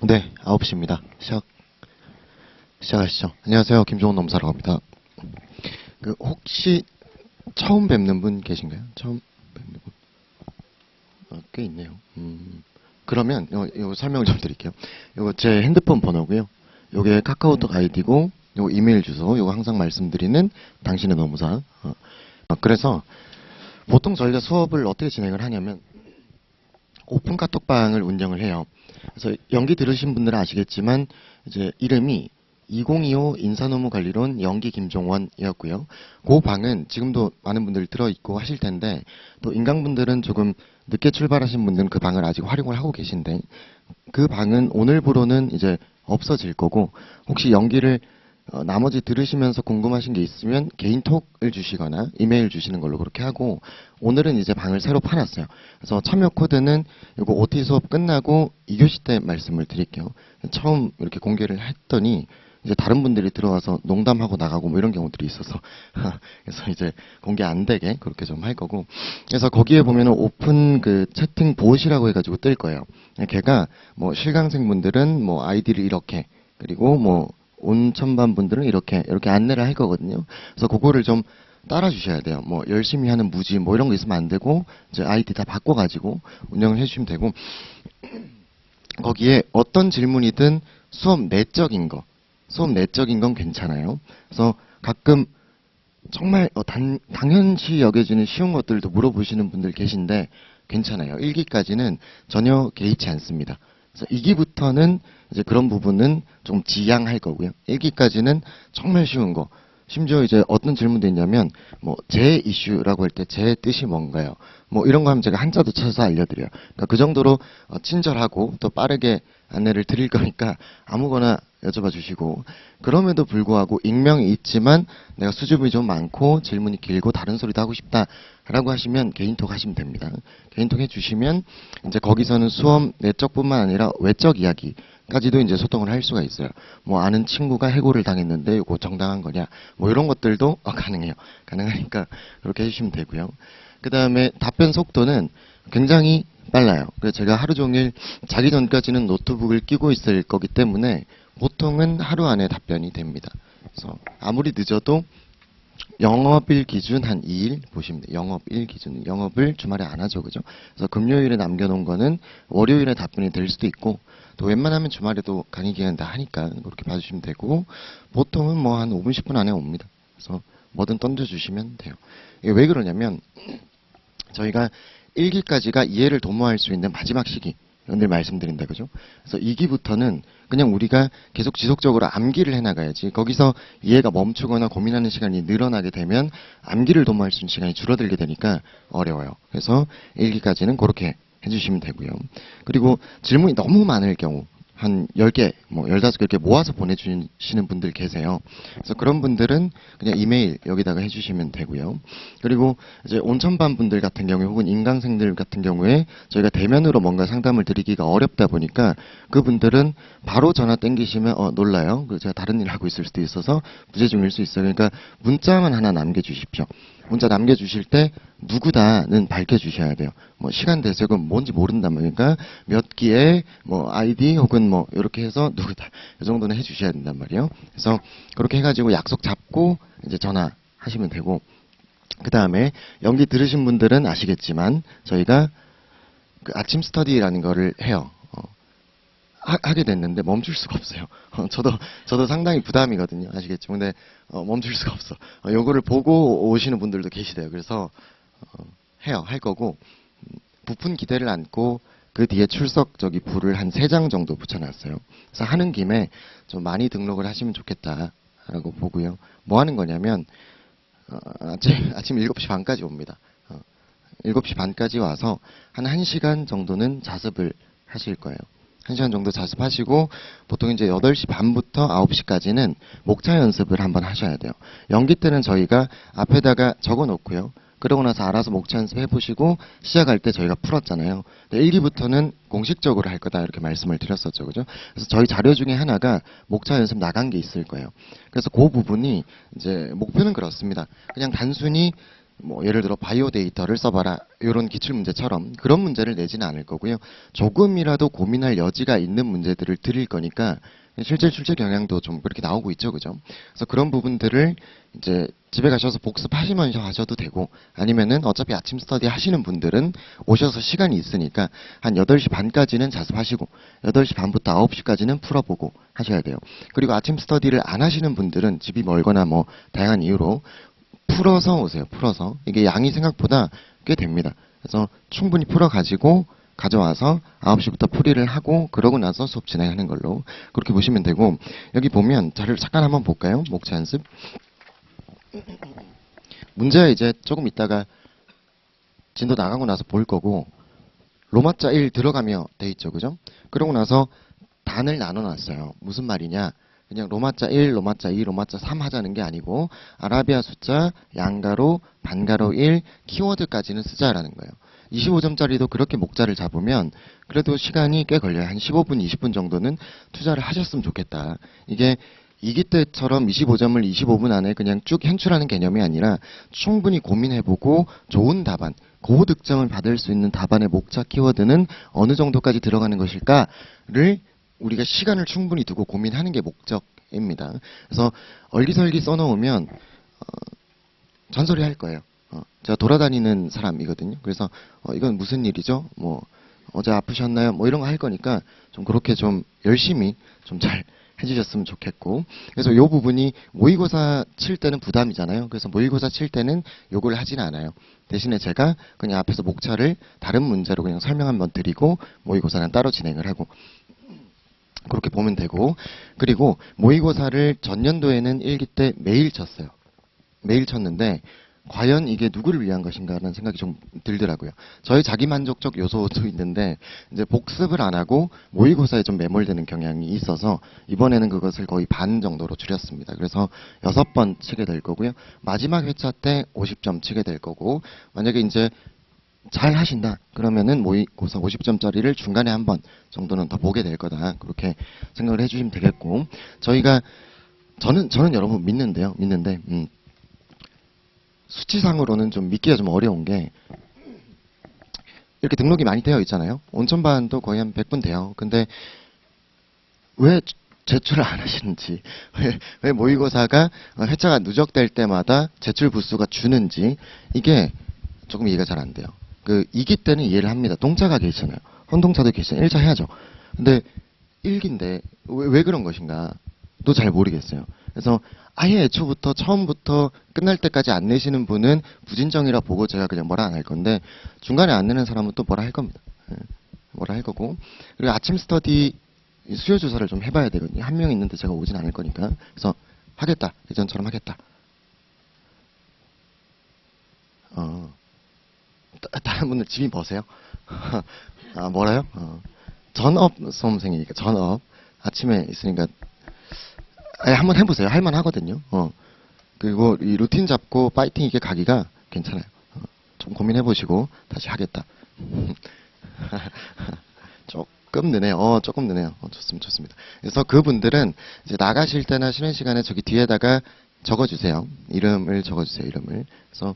네, 9시입니다. 시작하시죠. 안녕하세요. 김종훈 넘사라고 합니다. 혹시 처음 뵙는 분 계신가요? 처음 뵙는 분? 꽤 있네요. 그러면 요 설명 좀 드릴게요. 요거 제 핸드폰 번호고요. 요게 카카오톡 아이디고, 요거 이메일 주소, 요거 항상 말씀드리는 당신의 노무사. 그래서 보통 저희가 수업을 어떻게 진행을 하냐면 오픈 카톡방을 운영을 해요. 그래서 연기 들으신 분들은 아시겠지만 이제 이름이 2025 인사노무관리론 연기 김종원이었고요. 그 방은 지금도 많은 분들 들어있고 하실 텐데 또 인강분들은 조금 늦게 출발하신 분들은 그 방을 아직 활용을 하고 계신데 그 방은 오늘부로는 이제 없어질 거고 혹시 연기를 나머지 들으시면서 궁금하신 게 있으면 개인톡을 주시거나 이메일 주시는 걸로 그렇게 하고 오늘은 이제 방을 새로 파놨어요. 그래서 참여 코드는 이거 OT 수업 끝나고 2교시 때 말씀을 드릴게요. 처음 이렇게 공개를 했더니 이제 다른 분들이 들어와서 농담하고 나가고 뭐 이런 경우들이 있어서 그래서 이제 공개 안 되게 그렇게 좀 할 거고 그래서 거기에 보면은 오픈 그 채팅 봇이라고 해가지고 뜰 거예요. 걔가 뭐 실강생분들은 뭐 아이디를 이렇게 그리고 뭐 온천반 분들은 이렇게 안내를 할 거거든요. 그래서 그거를 좀 따라 주셔야 돼요. 뭐 열심히 하는 무지 뭐 이런 거 있으면 안 되고 이제 아이디 다 바꿔 가지고 운영을 해 주시면 되고 거기에 어떤 질문이든 수업 내적인 건 괜찮아요. 그래서 가끔 정말 당연시 여겨지는 쉬운 것들도 물어보시는 분들 계신데 괜찮아요. 1기까지는 전혀 개의치 않습니다. 그래서 2기부터는 이제 그런 부분은 좀 지양할 거고요. 1기까지는 정말 쉬운 거. 심지어 이제 어떤 질문도 있냐면 뭐 제 이슈라고 할 때 제 뜻이 뭔가요? 뭐 이런 거 하면 제가 한자도 찾아서 알려드려요. 그러니까 그 정도로 친절하고 또 빠르게 안내를 드릴 거니까 아무거나 여쭤봐 주시고 그럼에도 불구하고 익명이 있지만 내가 수줍음이 좀 많고 질문이 길고 다른 소리도 하고 싶다라고 하시면 개인톡 하시면 됩니다. 개인톡 해주시면 이제 거기서는 수업 내적뿐만 아니라 외적 이야기까지도 이제 소통을 할 수가 있어요. 뭐 아는 친구가 해고를 당했는데 이거 정당한 거냐 뭐 이런 것들도 가능해요. 가능하니까 그렇게 해주시면 되고요. 그 다음에 답변 속도는 굉장히 빨라요. 그래서 제가 하루 종일 자기 전까지는 노트북을 끼고 있을 거기 때문에 보통은 하루 안에 답변이 됩니다. 그래서 아무리 늦어도 영업일 기준 한 2일 보시면 돼요. 영업일 기준. 영업을 주말에 안 하죠. 그죠? 그래서 금요일에 남겨놓은 거는 월요일에 답변이 될 수도 있고 또 웬만하면 주말에도 강의 기간 다 하니까 그렇게 봐주시면 되고 보통은 뭐 한 5분 10분 안에 옵니다. 그래서 뭐든 던져주시면 돼요. 이게 왜 그러냐면 저희가 1기까지가 이해를 도모할 수 있는 마지막 시기 늘 말씀드린다 그죠? 그래서 2기부터는 그냥 우리가 계속 지속적으로 암기를 해나가야지 거기서 이해가 멈추거나 고민하는 시간이 늘어나게 되면 암기를 도모할 수 있는 시간이 줄어들게 되니까 어려워요. 그래서 1기까지는 그렇게 해주시면 되고요. 그리고 질문이 너무 많을 경우 한 10개, 뭐 15개 이렇게 모아서 보내주시는 분들 계세요. 그래서 그런 분들은 그냥 이메일 여기다가 해주시면 되고요. 그리고 이제 온천반 분들 같은 경우에 혹은 인강생들 같은 경우에 저희가 대면으로 뭔가 상담을 드리기가 어렵다 보니까 그분들은 바로 전화 땡기시면 놀라요. 제가 다른 일 하고 있을 수도 있어서 부재 중일 수 있어요. 그러니까 문자만 하나 남겨주십시오. 문자 남겨주실 때 누구다는 밝혀주셔야 돼요. 뭐 시간 대책은 뭔지 모른단 말이니까 그러니까 몇 기에 뭐 아이디 혹은 뭐 이렇게 해서 누구다 이 정도는 해주셔야 된단 말이에요. 그래서 그렇게 해가지고 약속 잡고 이제 전화하시면 되고 그 다음에 연기 들으신 분들은 아시겠지만 저희가 그 아침 스터디라는 거를 해요. 하게 됐는데 멈출 수가 없어요. 저도 상당히 부담이거든요. 아시겠죠? 근데 멈출 수가 없어. 요거를 보고 오시는 분들도 계시대요. 그래서 할 거고 부푼 기대를 안고 그 뒤에 출석 불을 한 3장 정도 붙여놨어요. 그래서 하는 김에 좀 많이 등록을 하시면 좋겠다라고 보고요. 뭐 하는 거냐면 아침 7시 반까지 옵니다. 7시 반까지 와서 한 1시간 정도는 자습을 하실 거예요. 1시간 정도 자습하시고 보통 이제 8시 반부터 9시까지는 목차 연습을 한번 하셔야 돼요. 연기 때는 저희가 앞에다가 적어 놓고요. 그러고 나서 알아서 목차 연습 해보시고 시작할 때 저희가 풀었잖아요. 1기부터는 공식적으로 할 거다 이렇게 말씀을 드렸었죠. 그죠? 그래서 저희 자료 중에 하나가 목차 연습 나간 게 있을 거예요. 그래서 그 부분이 이제 목표는 그렇습니다. 그냥 단순히 뭐 예를 들어 바이오 데이터를 써봐라 이런 기출 문제처럼 그런 문제를 내지는 않을 거고요. 조금이라도 고민할 여지가 있는 문제들을 드릴 거니까 실제 출제 경향도 좀 그렇게 나오고 있죠, 그죠? 그래서 그런 부분들을 이제 집에 가셔서 복습하시면서 하셔도 되고, 아니면은 어차피 아침 스터디 하시는 분들은 오셔서 시간이 있으니까 한 8시 반까지는 자습하시고 8시 반부터 9시까지는 풀어보고 하셔야 돼요. 그리고 아침 스터디를 안 하시는 분들은 집이 멀거나 뭐 다양한 이유로 풀어서 오세요. 풀어서. 이게 양이 생각보다 꽤 됩니다. 그래서 충분히 풀어가지고 가져와서 9시부터 풀이를 하고 그러고 나서 수업 진행하는 걸로 그렇게 보시면 되고, 여기 보면 자료를 잠깐 한번 볼까요? 목차 연습. 문제 이제 조금 있다가 진도 나가고 나서 볼 거고, 로마자 1 들어가며 돼 있죠, 그죠? 그러고 나서 단을 나눠놨어요. 무슨 말이냐? 그냥 로마자 1, 로마자 2, 로마자 3 하자는 게 아니고 아라비아 숫자, 양가로, 반가로 1, 키워드까지는 쓰자라는 거예요. 25점짜리도 그렇게 목자를 잡으면 그래도 시간이 꽤 걸려요. 한 15분, 20분 정도는 투자를 하셨으면 좋겠다. 이게 이기 때처럼 25점을 25분 안에 그냥 쭉 현출하는 개념이 아니라 충분히 고민해보고 좋은 답안, 고득점을 받을 수 있는 답안의 목차 키워드는 어느 정도까지 들어가는 것일까를 우리가 시간을 충분히 두고 고민하는 게 목적입니다. 그래서 얼기설기 써놓으면 잔소리 할 거예요. 제가 돌아다니는 사람이거든요. 그래서 이건 무슨 일이죠? 뭐 어제 아프셨나요? 뭐 이런 거 할 거니까 좀 그렇게 좀 열심히 좀 잘 해주셨으면 좋겠고, 그래서 이 부분이 모의고사 칠 때는 부담이잖아요. 그래서 모의고사 칠 때는 요걸 하진 않아요. 대신에 제가 그냥 앞에서 목차를 다른 문제로 그냥 설명 한번 드리고 모의고사는 따로 진행을 하고 그렇게 보면 되고, 그리고 모의고사를 전년도에는 1기 때 매일 쳤어요. 매일 쳤는데 과연 이게 누구를 위한 것인가라는 생각이 좀 들더라고요. 저희 자기만족적 요소도 있는데 이제 복습을 안 하고 모의고사에 좀 매몰되는 경향이 있어서 이번에는 그것을 거의 반 정도로 줄였습니다. 그래서 6번 치게 될 거고요. 마지막 회차 때 50점 치게 될 거고, 만약에 이제 잘 하신다 그러면은 모의고사 50점짜리를 중간에 한 번 정도는 더 보게 될 거다, 그렇게 생각을 해주시면 되겠고, 저는 여러분 믿는데 수치상으로는 좀 믿기가 좀 어려운 게 이렇게 등록이 많이 되어 있잖아요. 온천반도 거의 한 100분 돼요. 근데 왜 제출을 안 하시는지, 왜 모의고사가 회차가 누적될 때마다 제출 부수가 주는지, 이게 조금 이해가 잘 안 돼요. 그 2기 때는 이해를 합니다. 동차가 계시잖아요. 헌동차도 계시잖아요. 1차 해야죠. 근데 1기인데 왜 그런 것인가 또 잘 모르겠어요. 그래서 아예 애초부터 처음부터 끝날 때까지 안 내시는 분은 부진정이라 보고 제가 그냥 뭐라 안 할 건데, 중간에 안 내는 사람은 또 뭐라 할 겁니다. 뭐라 할 거고, 그리고 아침 스터디 수요 조사를 좀 해봐야 되거든요. 한 명 있는데 제가 오진 않을 거니까. 그래서 하겠다. 예전처럼 하겠다. 다른 분들 집이 뭐세요? 아, 뭐라요? 전업 수험생이니까 전업 아침에 있으니까 한번 해보세요. 할만 하거든요. 그리고 이 루틴 잡고 파이팅 있게 가기가 괜찮아요. 좀 고민해보시고 다시 하겠다. 조금 느네요. 조금 느네요. 좋습니다. 그래서 그분들은 이제 나가실 때나 쉬는 시간에 저기 뒤에다가 적어주세요. 이름을 적어주세요. 이름을. 그래서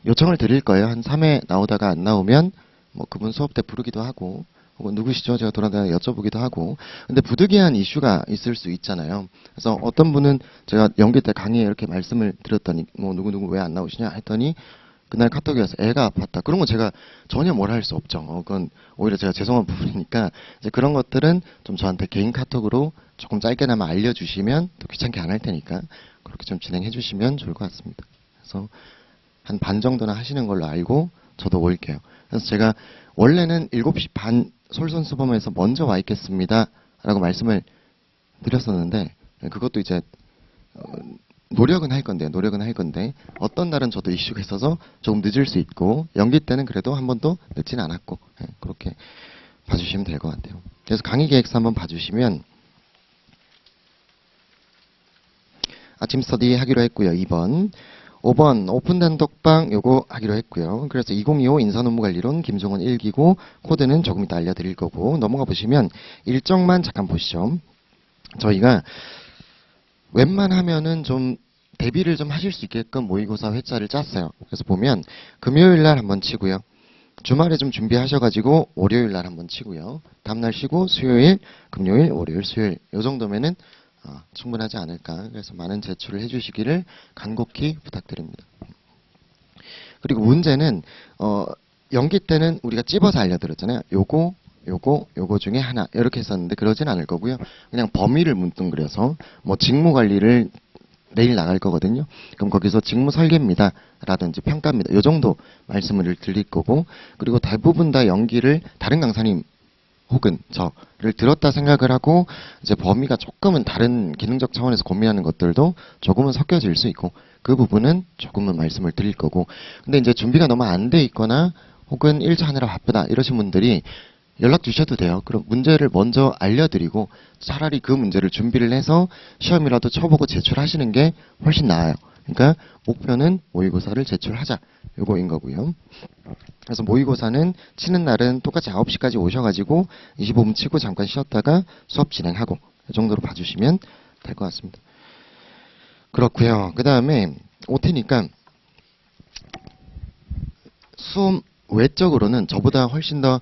요청을 드릴 거예요. 한 3회 나오다가 안 나오면 뭐 그분 수업 때 부르기도 하고, 혹은 누구시죠? 제가 돌아다녀 여쭤보기도 하고. 근데 부득이한 이슈가 있을 수 있잖아요. 그래서 어떤 분은 제가 연기 때 강의에 이렇게 말씀을 드렸더니 뭐 누구 왜 안 나오시냐 했더니 그날 카톡이 와서 애가 아팠다. 그런 건 제가 전혀 뭐라 할 수 없죠. 그건 오히려 제가 죄송한 부분이니까 이제 그런 것들은 좀 저한테 개인 카톡으로 조금 짧게나마 알려주시면 또 귀찮게 안 할 테니까 그렇게 좀 진행해 주시면 좋을 것 같습니다. 그래서 한 반 정도는 하시는 걸로 알고 저도 올게요. 그래서 제가 원래는 7시 반 솔선수범해서 먼저 와 있겠습니다 라고 말씀을 드렸었는데, 그것도 이제 노력은 할 건데 어떤 날은 저도 이슈가 있어서 조금 늦을 수 있고, 연기 때는 그래도 한 번도 늦진 않았고, 그렇게 봐주시면 될 것 같아요. 그래서 강의 계획서 한번 봐주시면 아침 스터디 하기로 했고요. 2번 5번 오픈 단톡방 요거 하기로 했고요. 그래서 2025 인사노무관리론 김종원 1기고, 코드는 조금 이따 알려드릴 거고, 넘어가 보시면 일정만 잠깐 보시죠. 저희가 웬만하면은 좀 대비를 좀 하실 수 있게끔 모의고사 회차를 짰어요. 그래서 보면 금요일 날 한번 치고요. 주말에 좀 준비하셔가지고 월요일 날 한번 치고요. 다음날 쉬고 수요일, 금요일, 월요일, 수요일 이 정도면은 충분하지 않을까. 그래서 많은 제출을 해주시기를 간곡히 부탁드립니다. 그리고 문제는 연기 때는 우리가 찝어서 알려드렸잖아요. 요거 중에 하나 이렇게 했었는데 그러진 않을 거고요. 그냥 범위를 뭉뚱그려서 뭐 직무 관리를 내일 나갈 거거든요. 그럼 거기서 직무 설계입니다. 라든지 평가입니다. 요 정도 말씀을 드릴 거고, 그리고 대부분 다 연기를 다른 강사님 혹은 저를 들었다 생각을 하고 이제 범위가 조금은 다른 기능적 차원에서 고민하는 것들도 조금은 섞여질 수 있고, 그 부분은 조금은 말씀을 드릴 거고. 근데 이제 준비가 너무 안 돼 있거나 혹은 1차 하느라 바쁘다 이러신 분들이 연락 주셔도 돼요. 그럼 문제를 먼저 알려드리고 차라리 그 문제를 준비를 해서 시험이라도 쳐보고 제출하시는 게 훨씬 나아요. 그러니까 목표는 모의고사를 제출하자 요거인 거고요. 그래서 모의고사는 치는 날은 똑같이 9시까지 오셔가지고 25분 치고 잠깐 쉬었다가 수업 진행하고 이 정도로 봐주시면 될 것 같습니다. 그렇고요. 그 다음에 OT니까 수험 외적으로는 저보다 훨씬 더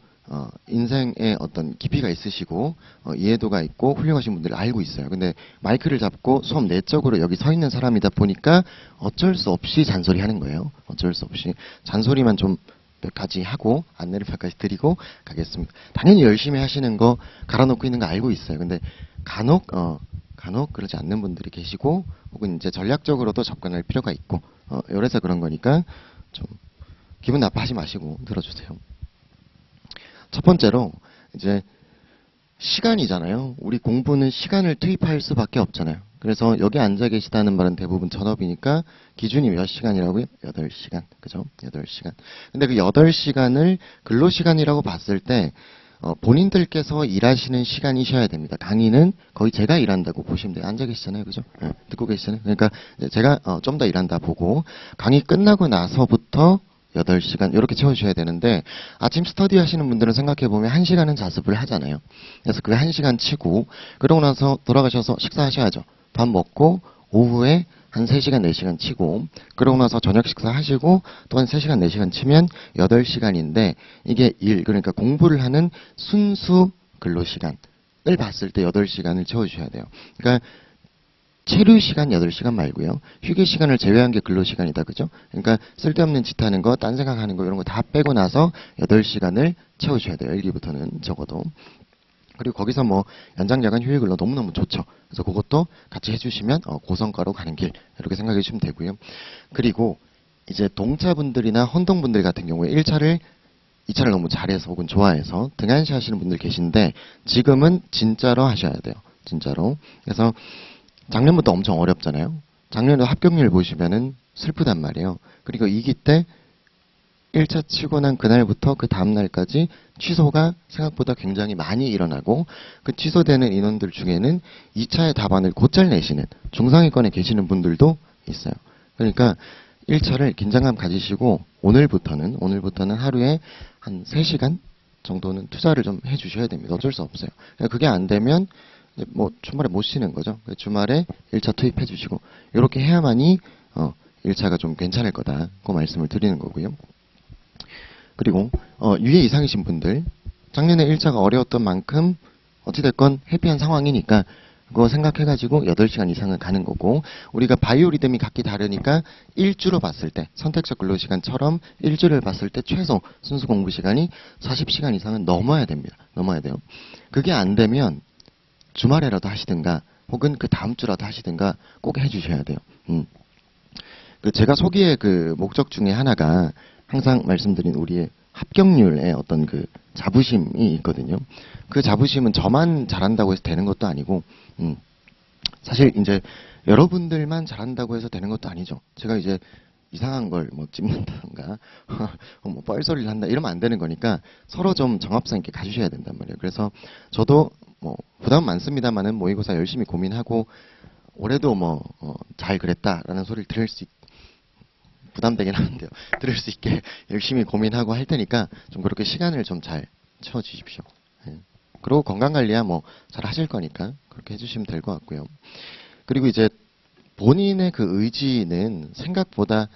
인생에 어떤 깊이가 있으시고 이해도가 있고 훌륭하신 분들을 알고 있어요. 근데 마이크를 잡고 수업 내적으로 여기 서 있는 사람이다 보니까 어쩔 수 없이 잔소리 하는 거예요. 어쩔 수 없이 잔소리만 좀 몇 가지 하고 안내를 몇 가지 드리고 가겠습니다. 당연히 열심히 하시는 거 갈아놓고 있는 거 알고 있어요. 근데 간혹 그러지 않는 분들이 계시고 혹은 이제 전략적으로도 접근할 필요가 있고 이래서 그런 거니까 좀 기분 나빠하지 마시고 들어주세요. 첫 번째로 이제 시간이잖아요. 우리 공부는 시간을 투입할 수밖에 없잖아요. 그래서 여기 앉아 계시다는 말은 대부분 전업이니까 기준이 몇 시간이라고요? 8시간. 그죠? 8시간. 근데 그 8시간을 근로시간이라고 봤을 때 본인들께서 일하시는 시간이셔야 됩니다. 강의는 거의 제가 일한다고 보시면 돼요. 앉아 계시잖아요. 그죠? 네, 듣고 계시잖아요. 그러니까 제가 좀 더 일한다 보고 강의 끝나고 나서부터 8시간 이렇게 채워주셔야 되는데 아침 스터디 하시는 분들은 생각해보면 1시간은 자습을 하잖아요. 그래서 그 1시간 치고 그러고 나서 돌아가셔서 식사하셔야죠. 밥 먹고 오후에 한 3시간, 4시간 치고 그러고 나서 저녁 식사하시고 또 한 3시간, 4시간 치면 8시간인데 이게 그러니까 공부를 하는 순수 근로시간을 봤을 때 8시간을 채워주셔야 돼요. 그러니까 체류 시간 8시간 말고요. 휴게 시간을 제외한 게 근로시간이다. 그죠? 그러니까 쓸데없는 짓 하는 거, 딴 생각하는 거 이런 거 다 빼고 나서 8시간을 채워주셔야 돼요. 1기부터는 적어도. 그리고 거기서 뭐 연장 야간 휴일 근로 너무너무 좋죠. 그래서 그것도 같이 해주시면 고성과로 가는 길 이렇게 생각해 주시면 되고요. 그리고 이제 동차분들이나 헌동분들 같은 경우에 1차를 2차를 너무 잘해서 혹은 좋아해서 등한시 하시는 분들 계신데 지금은 진짜로 하셔야 돼요. 진짜로. 그래서 작년부터 엄청 어렵잖아요. 작년에 합격률 보시면은 슬프단 말이에요. 그리고 2기 때 1차 치고 난 그날부터 그 다음날까지 취소가 생각보다 굉장히 많이 일어나고 그 취소되는 인원들 중에는 2차의 답안을 곧잘 내시는 중상위권에 계시는 분들도 있어요. 그러니까 1차를 긴장감 가지시고 오늘부터는 하루에 한 3시간 정도는 투자를 좀 해주셔야 됩니다. 어쩔 수 없어요. 그게 안 되면 뭐 주말에 못 쉬는 거죠. 주말에 1차 투입해 주시고 이렇게 해야만이 1차가 좀 괜찮을 거다고 말씀을 드리는 거고요. 그리고 유예 이상이신 분들 작년에 1차가 어려웠던 만큼 어찌됐건 해피한 상황이니까 그거 생각해가지고 8시간 이상은 가는 거고 우리가 바이오리듬이 각기 다르니까 1주로 봤을 때 선택적 근로시간처럼 1주를 봤을 때 최소 순수 공부시간이 40시간 이상은 넘어야 됩니다. 넘어야 돼요. 그게 안 되면 주말에라도 하시든가 혹은 그 다음 주라도 하시든가 꼭 해주셔야 돼요. 그 제가 소개의 그 목적 중에 하나가 항상 말씀드린 우리의 합격률의 어떤 그 자부심이 있거든요. 그 자부심은 저만 잘한다고 해서 되는 것도 아니고, 사실 이제 여러분들만 잘한다고 해서 되는 것도 아니죠. 제가 이제 이상한 걸 뭐 찍는다던가, 뭐 뻘소리를 한다 이러면 안 되는 거니까 서로 좀 정합성 있게 가주셔야 된단 말이에요. 그래서 저도 뭐 부담 많습니다만은 모의고사 열심히 고민하고 올해도 뭐 잘 그랬다라는 소리를 들을 수 부담되긴 하는데요. 들을 수 있게 열심히 고민하고 할 테니까 좀 그렇게 시간을 좀 잘 채워주십시오. 예. 그리고 건강관리야 뭐 잘 하실 거니까 그렇게 해주시면 될 것 같고요. 그리고 이제 본인의 그 의지는 생각보다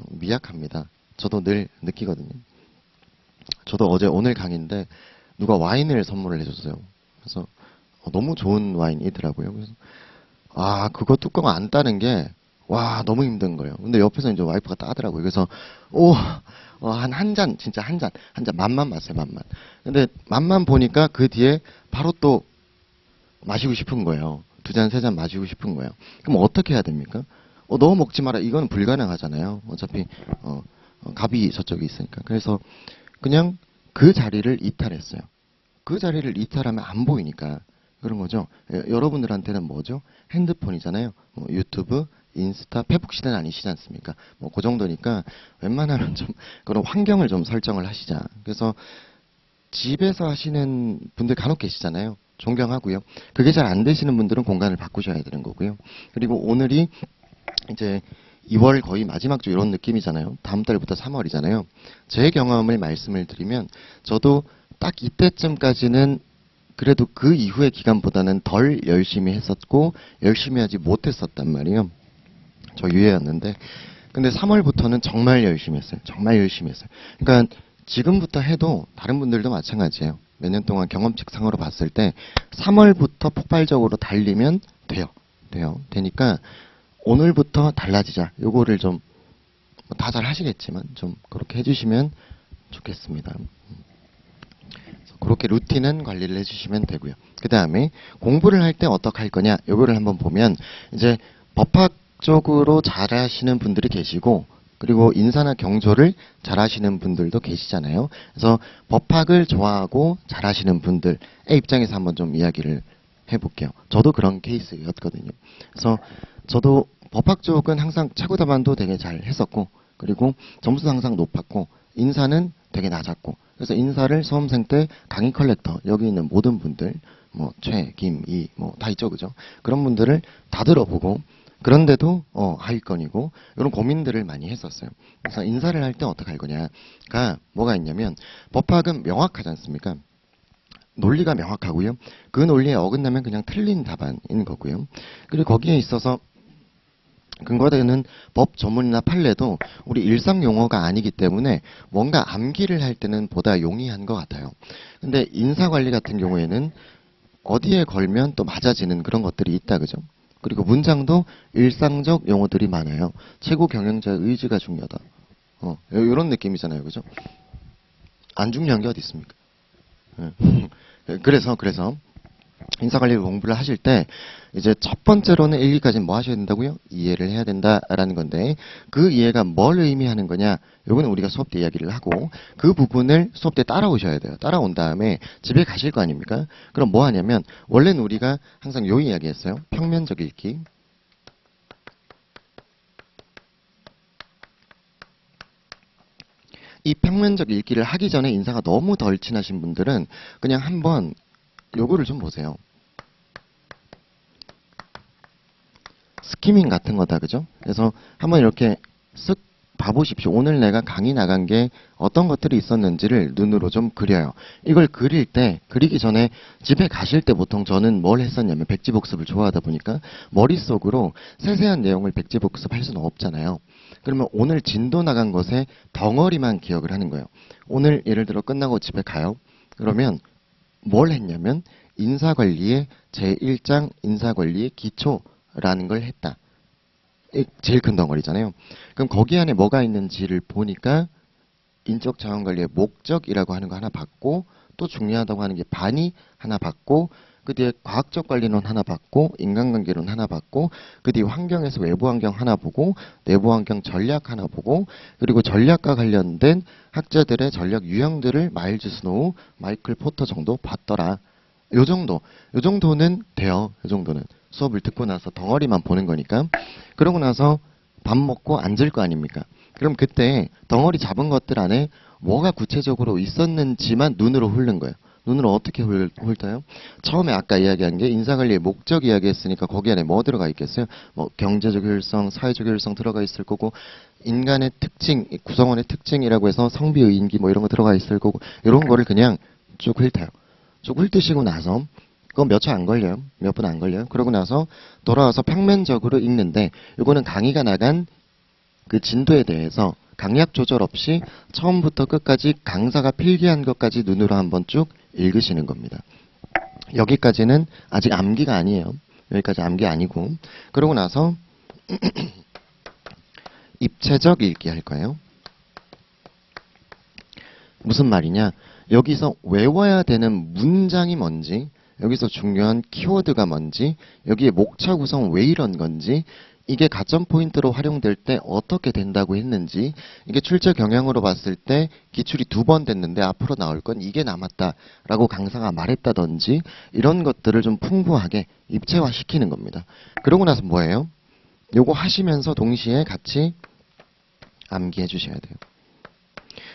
미약합니다. 저도 늘 느끼거든요. 저도 어제 오늘 강의인데 누가 와인을 선물을 해줬어요. 그래서 너무 좋은 와인이더라고요. 그래서 그거 뚜껑 안 따는 게 와 너무 힘든 거예요. 근데 옆에서 이제 와이프가 따더라고요. 그래서 한 잔 진짜 한 잔 맛만 봤어요. 맛만. 근데 맛만 보니까 그 뒤에 바로 또 마시고 싶은 거예요. 두 잔, 세 잔 마시고 싶은 거예요. 그럼 어떻게 해야 됩니까? 너무 먹지 마라. 이건 불가능하잖아요. 어차피 갑이 저쪽에 있으니까. 그래서 그냥 그 자리를 이탈했어요. 그 자리를 이탈하면 안 보이니까 그런 거죠. 여러분들한테는 뭐죠? 핸드폰이잖아요. 유튜브, 인스타, 페북 시대는 아니시지 않습니까? 그 정도니까 웬만하면 좀 그런 환경을 좀 설정을 하시자. 그래서 집에서 하시는 분들 간혹 계시잖아요. 존경하고요. 그게 잘 안 되시는 분들은 공간을 바꾸셔야 되는 거고요. 그리고 오늘이 이제 2월 거의 마지막 주 이런 느낌이잖아요. 다음 달부터 3월이잖아요. 제 경험을 말씀을 드리면 저도 딱 이때쯤까지는 그래도 그 이후의 기간보다는 덜 열심히 했었고 열심히 하지 못했었단 말이에요. 저 유예였는데 근데 3월부터는 정말 열심히 했어요. 정말 열심히 했어요. 그러니까 지금부터 해도 다른 분들도 마찬가지예요. 몇 년 동안 경험칙상으로 봤을 때 3월부터 폭발적으로 달리면 돼요. 되니까 오늘부터 달라지자. 요거를 좀 다 잘 하시겠지만 좀 그렇게 해주시면 좋겠습니다. 그렇게 루틴은 관리를 해주시면 되고요. 그 다음에 공부를 할 때 어떻게 할 거냐 요거를 한번 보면 이제 법학적으로 잘하시는 분들이 계시고 그리고 인사나 경조를 잘하시는 분들도 계시잖아요. 그래서 법학을 좋아하고 잘하시는 분들의 입장에서 한번 좀 이야기를 해볼게요. 저도 그런 케이스였거든요. 그래서 저도 법학 쪽은 항상 최고 답안도 되게 잘 했었고 그리고 점수도 항상 높았고 인사는 되게 낮았고 그래서 인사를 수험생 때 강의 컬렉터 여기 있는 모든 분들 최, 김, 이 다 있죠 그죠? 그런 분들을 다 들어보고 그런데도 하위권이고 이런 고민들을 많이 했었어요. 그래서 인사를 할 때 어떻게 할 거냐가 뭐가 있냐면 법학은 명확하지 않습니까? 논리가 명확하고요. 그 논리에 어긋나면 그냥 틀린 답안인 거고요. 그리고 거기에 있어서 근거되는 법 조문이나 판례도 우리 일상 용어가 아니기 때문에 뭔가 암기를 할 때는 보다 용이한 것 같아요. 근데 인사관리 같은 경우에는 어디에 걸면 또 맞아지는 그런 것들이 있다 그죠? 그리고 문장도 일상적 용어들이 많아요. 최고 경영자의 의지가 중요하다. 이런 느낌이잖아요. 그죠? 안 중요한 게 어디 있습니까? 그래서 인사관리 공부를 하실 때 이제 첫 번째로는 1, 2까지는 뭐 하셔야 된다고요? 이해를 해야 된다라는 건데 그 이해가 뭘 의미하는 거냐? 요거는 우리가 수업 때 이야기를 하고 그 부분을 수업 때 따라오셔야 돼요. 따라온 다음에 집에 가실 거 아닙니까? 그럼 뭐 하냐면 원래는 우리가 항상 요 이야기 했어요. 평면적 읽기. 이 평면적 읽기를 하기 전에 인사가 너무 덜 친하신 분들은 그냥 한번 요거를 좀 보세요. 스키밍 같은 거다 그죠? 그래서 한번 이렇게 쓱 봐보십시오. 오늘 내가 강의 나간 게 어떤 것들이 있었는지를 눈으로 좀 그려요. 이걸 그릴 때 그리기 전에 집에 가실 때 보통 저는 뭘 했었냐면 백지복습을 좋아하다 보니까 머릿속으로 세세한 내용을 백지복습할 수는 없잖아요. 그러면 오늘 진도 나간 것의 덩어리만 기억을 하는 거예요. 오늘 예를 들어 끝나고 집에 가요. 그러면 뭘 했냐면 인사관리의 제1장 인사관리의 기초라는 걸 했다. 제일 큰 덩어리잖아요. 그럼 거기 안에 뭐가 있는지를 보니까 인적 자원관리의 목적이라고 하는 거 하나 받고 또 중요하다고 하는 게 반이 하나 받고 그 뒤에 과학적 관리론 하나 받고 인간관계론 하나 받고 그 뒤에 환경에서 외부 환경 하나 보고 내부 환경 전략 하나 보고 그리고 전략과 관련된 학자들의 전략 유형들을 마일즈 스노우, 마이클 포터 정도 봤더라. 요 정도는 돼요. 요 정도는 수업을 듣고 나서 덩어리만 보는 거니까. 그러고 나서 밥 먹고 앉을 거 아닙니까? 그럼 그때 덩어리 잡은 것들 안에 뭐가 구체적으로 있었는지만 눈으로 훑는 거예요. 눈으로 어떻게 훑어요? 처음에 아까 이야기한 게 인사관리의 목적 이야기했으니까 거기 안에 뭐 들어가 있겠어요? 뭐 경제적 효율성, 사회적 효율성 들어가 있을 거고 인간의 특징, 구성원의 특징이라고 해서 성비의인기 뭐 이런 거 들어가 있을 거고 이런 거를 그냥 쭉 훑어요. 쭉 훑으시고 나서 그건 몇 초 안 걸려요. 몇 분 안 걸려요. 그러고 나서 돌아와서 평면적으로 읽는데 요거는 강의가 나간 그 진도에 대해서 강약 조절 없이 처음부터 끝까지 강사가 필기한 것까지 눈으로 한번 쭉 읽으시는 겁니다. 여기까지는 아직 암기가 아니에요. 여기까지 암기 아니고. 그러고 나서 입체적 읽기 할 거예요. 무슨 말이냐? 여기서 외워야 되는 문장이 뭔지, 여기서 중요한 키워드가 뭔지, 여기에 목차 구성 왜 이런 건지, 이게 가점 포인트로 활용될 때 어떻게 된다고 했는지, 이게 출제 경향으로 봤을 때 기출이 2번 됐는데 앞으로 나올 건 이게 남았다라고 강사가 말했다든지 이런 것들을 좀 풍부하게 입체화 시키는 겁니다. 그러고 나서 뭐예요? 요거 하시면서 동시에 같이 암기해 주셔야 돼요.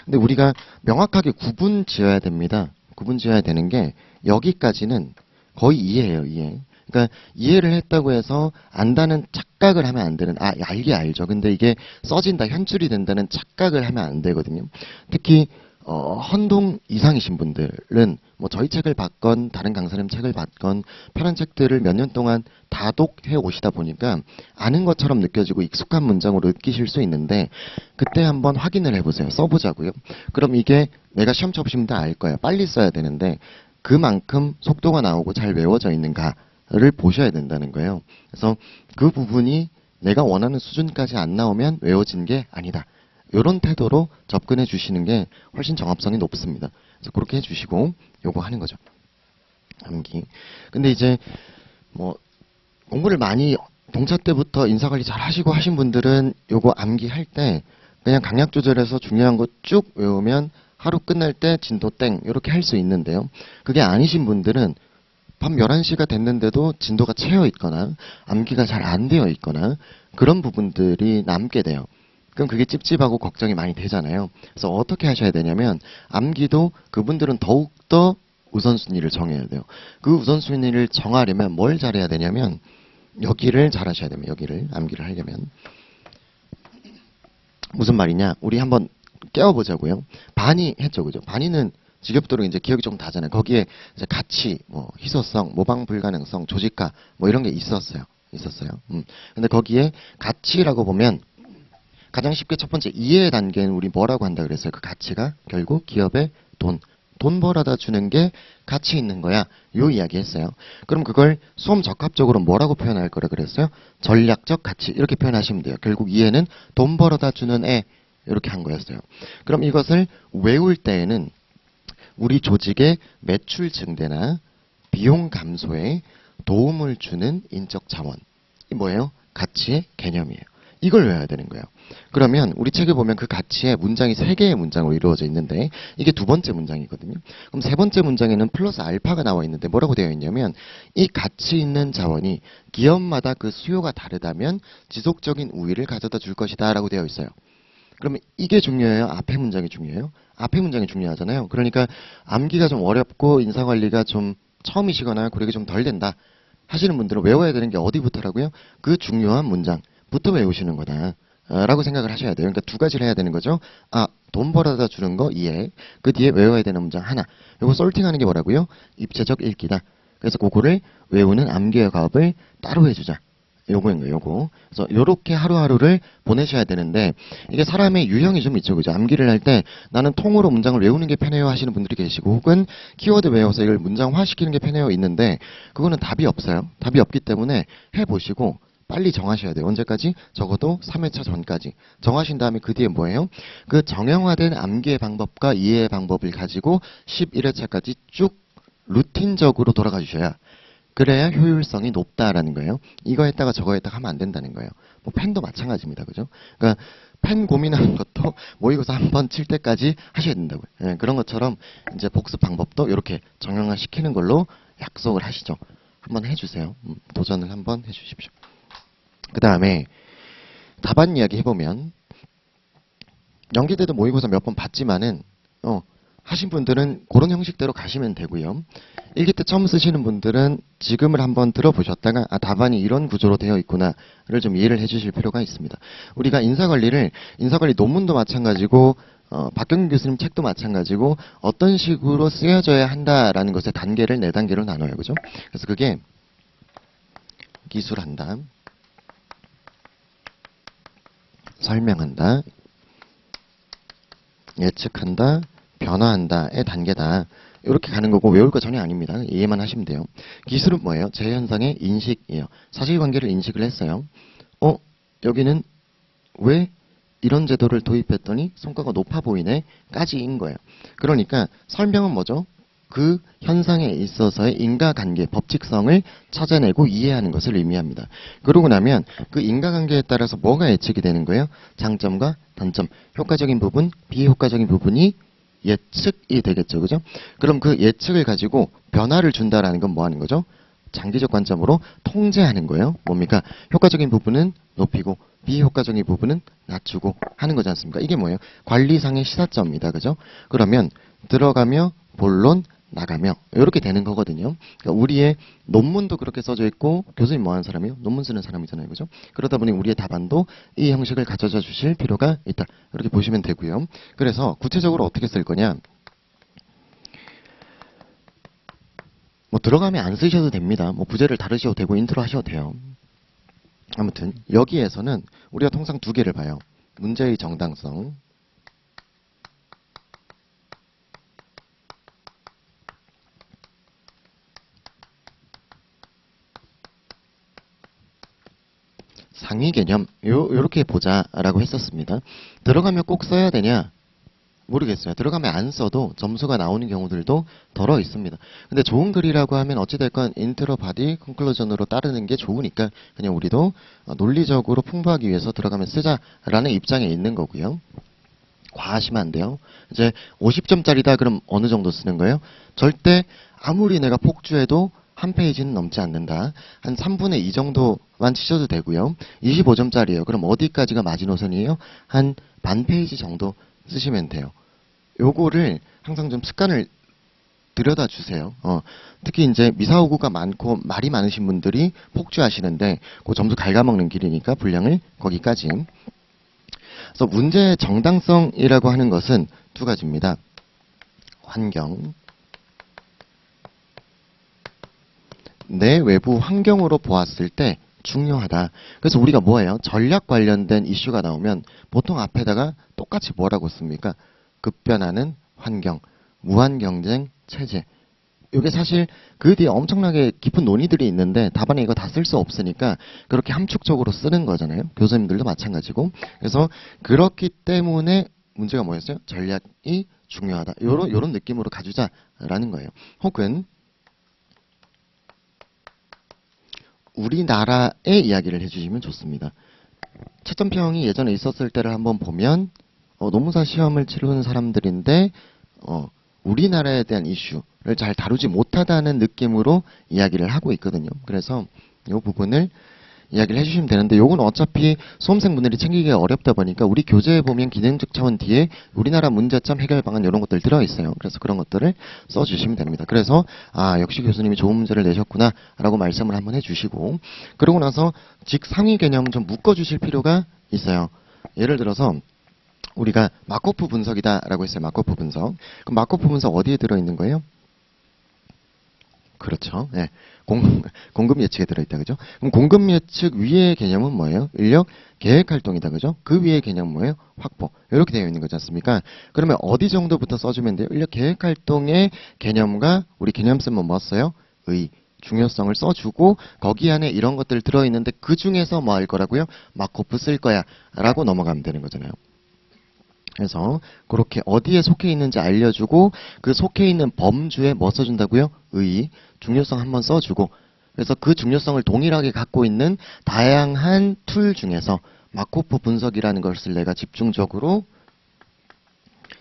근데 우리가 명확하게 구분 지어야 됩니다. 구분 지어야 되는 게 여기까지는 거의 이해예요, 이해. 그러니까 이해를 했다고 해서 안다는 착각을 하면 안 되는, 알게 알죠. 근데 이게 써진다, 현출이 된다는 착각을 하면 안 되거든요. 특히 헌동 이상이신 분들은 뭐 저희 책을 받건 다른 강사님 책을 받건 편한 책들을 몇 년 동안 다독해 오시다 보니까 아는 것처럼 느껴지고 익숙한 문장으로 느끼실 수 있는데 그때 한번 확인을 해보세요. 써보자고요. 그럼 이게 내가 시험 쳐보시면 다 알 거예요. 빨리 써야 되는데 그만큼 속도가 나오고 잘 외워져 있는가를 보셔야 된다는 거예요. 그래서 그 부분이 내가 원하는 수준까지 안 나오면 외워진 게 아니다. 이런 태도로 접근해 주시는 게 훨씬 정합성이 높습니다. 그래서 그렇게 해주시고 요거 하는 거죠. 암기. 근데 이제 뭐 공부를 많이 동차 때부터 인사관리 잘 하시고 하신 분들은 요거 암기할 때 그냥 강약 조절해서 중요한 거 쭉 외우면 하루 끝날 때 진도 땡 이렇게 할 수 있는데요. 그게 아니신 분들은 밤 11시가 됐는데도 진도가 채여 있거나 암기가 잘 안 되어 있거나 그런 부분들이 남게 돼요. 그럼 그게 찝찝하고 걱정이 많이 되잖아요. 그래서 어떻게 하셔야 되냐면 암기도 그분들은 더욱더 우선순위를 정해야 돼요. 그 우선순위를 정하려면 뭘 잘해야 되냐면 여기를 잘하셔야 됩니다. 여기를 암기를 하려면 무슨 말이냐? 우리 한번 깨워보자고요. 반이 했죠, 그죠? 반이는 직업도로 이제 기억이 좀 다잖아요. 거기에 이제 가치, 뭐 희소성, 모방 불가능성, 조직화 뭐 이런 게 있었어요. 근데 거기에 가치라고 보면 가장 쉽게 첫 번째 이해 단계는 우리 뭐라고 한다 그랬어요? 그 가치가 결국 기업의 돈 벌어다 주는 게 가치 있는 거야. 요 이야기 했어요. 그럼 그걸 수험 적합적으로 뭐라고 표현할 거라 그랬어요? 전략적 가치 이렇게 표현하시면 돼요. 결국 이해는 돈 벌어다 주는 애 이렇게 한 거였어요. 그럼 이것을 외울 때에는 우리 조직의 매출 증대나 비용 감소에 도움을 주는 인적 자원. 이 뭐예요? 가치의 개념이에요. 이걸 외워야 되는 거예요. 그러면 우리 책에 보면 그 가치의 문장이 3개의 문장으로 이루어져 있는데 이게 2번째 문장이거든요. 그럼 3번째 문장에는 플러스 알파가 나와 있는데 뭐라고 되어 있냐면 이 가치 있는 자원이 기업마다 그 수요가 다르다면 지속적인 우위를 가져다 줄 것이다 라고 되어 있어요. 그러면 이게 중요해요? 앞에 문장이 중요해요? 앞에 문장이 중요하잖아요. 그러니까 암기가 좀 어렵고 인사관리가 좀 처음이시거나 고력이 좀 덜 된다 하시는 분들은 외워야 되는 게 어디부터라고요? 그 중요한 문장부터 외우시는 거다 라고 생각을 하셔야 돼요. 그러니까 2가지를 해야 되는 거죠. 돈 벌어다 주는 거 이해. 그 뒤에 외워야 되는 문장 하나. 요거 솔팅하는 게 뭐라고요? 입체적 읽기다. 그래서 그거를 외우는 암기의 과업을 따로 해주자. 요거인 거예요, 요거. 그래서 요렇게 하루하루를 보내셔야 되는데, 이게 사람의 유형이 좀 있죠, 그죠? 암기를 할 때 나는 통으로 문장을 외우는 게 편해요 하시는 분들이 계시고, 혹은 키워드 외워서 이걸 문장화 시키는 게 편해요 있는데, 그거는 답이 없어요. 답이 없기 때문에 해보시고, 빨리 정하셔야 돼요. 언제까지? 적어도 3회차 전까지. 정하신 다음에 그 뒤에 뭐예요? 그 정형화된 암기의 방법과 이해의 방법을 가지고 11회차까지 쭉 루틴적으로 돌아가 주셔야 그래야 효율성이 높다라는 거예요. 이거 했다가 저거 했다가 하면 안 된다는 거예요. 뭐 펜도 마찬가지입니다. 그죠? 그러니까 펜 고민하는 것도 모의고사 한 번 칠 때까지 하셔야 된다고요. 예, 그런 것처럼 이제 복습 방법도 이렇게 정형화 시키는 걸로 약속을 하시죠. 한번 해주세요. 도전을 한번 해주십시오. 그 다음에 답안 이야기 해보면 연기대도 모의고사 몇 번 봤지만은 하신 분들은 그런 형식대로 가시면 되고요. 일기 때 처음 쓰시는 분들은 지금을 한번 들어보셨다가 답안이 이런 구조로 되어 있구나를 좀 이해를 해주실 필요가 있습니다. 우리가 인사관리 논문도 마찬가지고 박경윤 교수님 책도 마찬가지고 어떤 식으로 쓰여져야 한다라는 것의 단계를 4단계로 나눠요. 그죠? 그래서 그게 기술한다, 설명한다, 예측한다, 변화한다의 단계다. 이렇게 가는 거고 외울 거 전혀 아닙니다. 이해만 하시면 돼요. 기술은 뭐예요? 재현상의 인식이에요. 사실관계를 인식을 했어요. 여기는 왜 이런 제도를 도입했더니 성과가 높아 보이네 까지인 거예요. 그러니까 설명은 뭐죠? 그 현상에 있어서의 인과관계, 법칙성을 찾아내고 이해하는 것을 의미합니다. 그러고 나면 그 인과관계에 따라서 뭐가 예측이 되는 거예요? 장점과 단점, 효과적인 부분, 비효과적인 부분이 예측이 되겠죠. 그죠? 그럼 그 예측을 가지고 변화를 준다라는 건 뭐 하는 거죠? 장기적 관점으로 통제하는 거예요. 뭡니까? 효과적인 부분은 높이고 비효과적인 부분은 낮추고 하는 거지 않습니까? 이게 뭐예요? 관리상의 시사점입니다. 그죠? 그러면 들어가며 본론 나가며 이렇게 되는 거거든요. 그러니까 우리의 논문도 그렇게 써져 있고 교수님 뭐 하는 사람이요? 논문 쓰는 사람이잖아요. 그죠? 그러다 보니 우리의 답안도 이 형식을 가져다 주실 필요가 있다. 이렇게 보시면 되고요. 그래서 구체적으로 어떻게 쓸 거냐? 뭐 들어가면 안 쓰셔도 됩니다. 뭐 부제를 다르셔도 되고 인트로 하셔도 돼요. 아무튼 여기에서는 우리가 통상 2개를 봐요. 문제의 정당성, 상위 개념 요렇게 보자라고 했었습니다. 들어가면 꼭 써야 되냐? 모르겠어요. 들어가면 안 써도 점수가 나오는 경우들도 덜어 있습니다. 근데 좋은 글이라고 하면 어찌됐건 인트로, 바디, 컨클루전으로 따르는 게 좋으니까 그냥 우리도 논리적으로 풍부하기 위해서 들어가면 쓰자라는 입장에 있는 거고요. 과하시면 안 돼요. 이제 50점짜리다 그럼 어느 정도 쓰는 거예요? 절대 아무리 내가 폭주해도 한 페이지는 넘지 않는다. 한 3분의 2 정도만 치셔도 되고요. 25점짜리예요. 그럼 어디까지가 마지노선이에요? 한 반 페이지 정도 쓰시면 돼요. 요거를 항상 좀 습관을 들여다 주세요. 특히 이제 미사오구가 많고 말이 많으신 분들이 폭주하시는데 그 점수 갉아먹는 길이니까 분량을 거기까지. 그래서 문제의 정당성이라고 하는 것은 2가지입니다. 환경, 내 외부 환경으로 보았을 때 중요하다. 그래서 우리가 뭐예요? 전략 관련된 이슈가 나오면 보통 앞에다가 똑같이 뭐라고 씁니까? 급변하는 환경, 무한 경쟁 체제. 이게 사실 그 뒤에 엄청나게 깊은 논의들이 있는데 답안에 이거 다 쓸 수 없으니까 그렇게 함축적으로 쓰는 거잖아요. 교수님들도 마찬가지고. 그래서 그렇기 때문에 문제가 뭐였어요? 전략이 중요하다. 요런 느낌으로 가주자라는 거예요. 혹은 우리나라의 이야기를 해주시면 좋습니다. 채점평이 예전에 있었을 때를 한번 보면 노무사 시험을 치르는 사람들인데 우리나라에 대한 이슈를 잘 다루지 못하다는 느낌으로 이야기를 하고 있거든요. 그래서 이 부분을 이야기를 해주시면 되는데 요건 어차피 수험생분들이 챙기기가 어렵다 보니까 우리 교재에 보면 기능적 차원 뒤에 우리나라 문제점 해결 방안 이런 것들 들어있어요. 그래서 그런 것들을 써주시면 됩니다. 그래서 역시 교수님이 좋은 문제를 내셨구나 라고 말씀을 한번 해주시고 그러고 나서 직상위 개념을 좀 묶어주실 필요가 있어요. 예를 들어서 우리가 마코프 분석이다 라고 했어요. 마코프 분석. 그럼 마코프 분석 어디에 들어있는 거예요? 그렇죠. 네. 공급 예측에 들어있다. 그죠? 그럼 공급 예측 위의 개념은 뭐예요? 인력 계획 활동이다. 그죠? 그 위의 개념 뭐예요? 확보. 이렇게 되어 있는 거지 않습니까? 그러면 어디 정도부터 써주면 돼요? 인력 계획 활동의 개념과 우리 개념 쓰면 뭐 써요? 중요성을 써주고 거기 안에 이런 것들 들어있는데 그 중에서 뭐 할 거라고요? 마코프 쓸 거야 라고 넘어가면 되는 거잖아요. 그래서 그렇게 어디에 속해 있는지 알려주고 그 속해 있는 범주에 뭐 써준다고요? 중요성 한번 써주고 그래서 그 중요성을 동일하게 갖고 있는 다양한 툴 중에서 마코프 분석이라는 것을 내가 집중적으로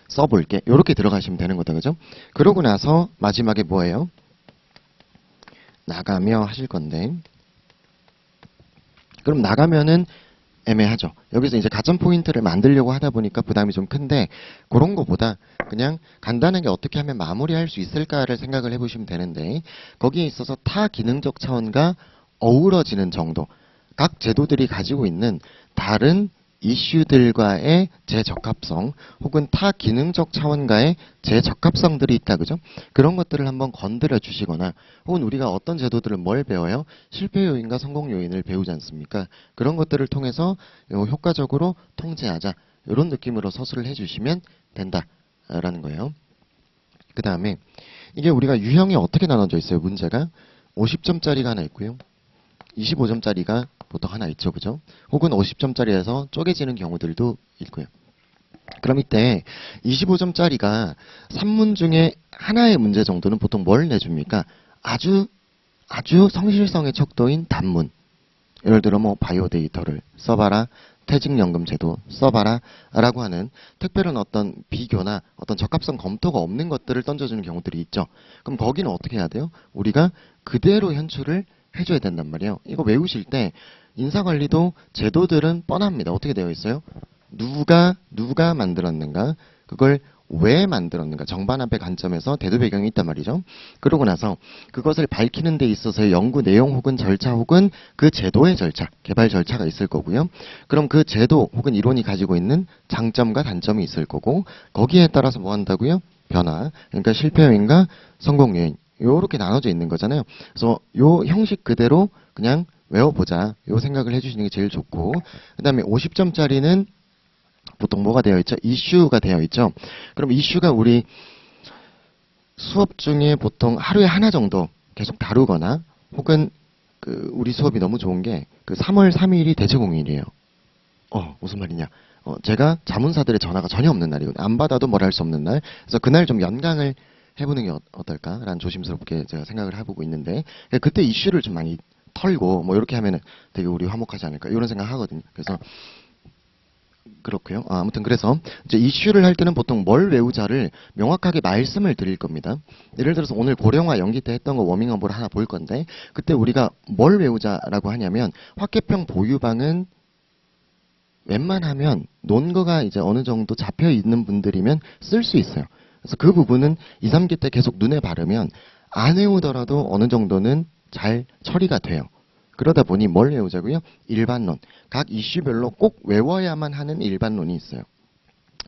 써볼게. 이렇게 들어가시면 되는 거다. 그죠? 그러고 나서 마지막에 뭐예요? 나가며 하실 건데 그럼 나가면은 애매하죠. 여기서 이제 가점 포인트를 만들려고 하다 보니까 부담이 좀 큰데 그런 거보다 그냥 간단하게 어떻게 하면 마무리할 수 있을까를 생각을 해보시면 되는데 거기에 있어서 타 기능적 차원과 어우러지는 정도 각 제도들이 가지고 있는 다른 이슈들과의 재적합성 혹은 타 기능적 차원과의 재적합성들이 있다, 그죠? 그런 것들을 한번 건드려 주시거나 혹은 우리가 어떤 제도들을 뭘 배워요? 실패 요인과 성공 요인을 배우지 않습니까? 그런 것들을 통해서 효과적으로 통제하자, 이런 느낌으로 서술을 해주시면 된다라는 거예요. 그 다음에 이게 우리가 유형이 어떻게 나눠져 있어요? 문제가 50점짜리가 하나 있고요. 25점짜리가 보통 하나 있죠, 그죠? 혹은 50점짜리에서 쪼개지는 경우들도 있고요. 그럼 이때 25점짜리가 3문 중에 하나의 문제 정도는 보통 뭘 내줍니까? 아주 성실성의 척도인 단문. 예를 들어 뭐 바이오 데이터를 써봐라, 퇴직연금 제도 써봐라 라고 하는 특별한 어떤 비교나 어떤 적합성 검토가 없는 것들을 던져주는 경우들이 있죠. 그럼 거기는 어떻게 해야 돼요? 우리가 그대로 현출을 해줘야 된단 말이에요. 이거 외우실 때 인사관리도 제도들은 뻔합니다. 어떻게 되어 있어요? 누가 만들었는가, 그걸 왜 만들었는가, 정반합의 관점에서 대도 배경이 있단 말이죠. 그러고 나서 그것을 밝히는 데 있어서의 연구 내용 혹은 절차 혹은 그 제도의 절차, 개발 절차가 있을 거고요. 그럼 그 제도 혹은 이론이 가지고 있는 장점과 단점이 있을 거고, 거기에 따라서 뭐 한다고요? 변화, 그러니까 실패 요인과 성공 요인, 요렇게 나눠져 있는 거잖아요. 그래서 요 형식 그대로 그냥 외워보자, 요 생각을 해주시는 게 제일 좋고, 그 다음에 50점짜리는 보통 뭐가 되어 있죠? 이슈가 되어 있죠. 그럼 이슈가 우리 수업 중에 보통 하루에 하나 정도 계속 다루거나, 혹은 우리 수업이 너무 좋은 게 3월 3일이 대체공휴일이에요. 무슨 말이냐? 제가 자문사들의 전화가 전혀 없는 날이거든요. 안 받아도 뭘 할 수 없는 날. 그래서 그날 좀 연강을 해보는 게 어떨까라는 조심스럽게 제가 생각을 해보고 있는데, 그때 이슈를 좀 많이 털고 뭐 이렇게 하면은 되게 우리 화목하지 않을까 이런 생각 하거든요. 그래서 그렇고요. 아무튼 그래서 이제 이슈를 할 때는 보통 뭘 외우자를 명확하게 말씀을 드릴 겁니다. 예를 들어서 오늘 고령화 연기 때 했던 거 워밍업으로 하나 볼 건데, 그때 우리가 뭘 외우자라고 하냐면 화개평 보유방은 웬만하면 논거가 이제 어느 정도 잡혀 있는 분들이면 쓸 수 있어요. 그래서 그 부분은 2, 3기 때 계속 눈에 바르면 안 외우더라도 어느 정도는 잘 처리가 돼요. 그러다 보니 뭘 외우자고요? 일반론. 각 이슈별로 꼭 외워야만 하는 일반론이 있어요.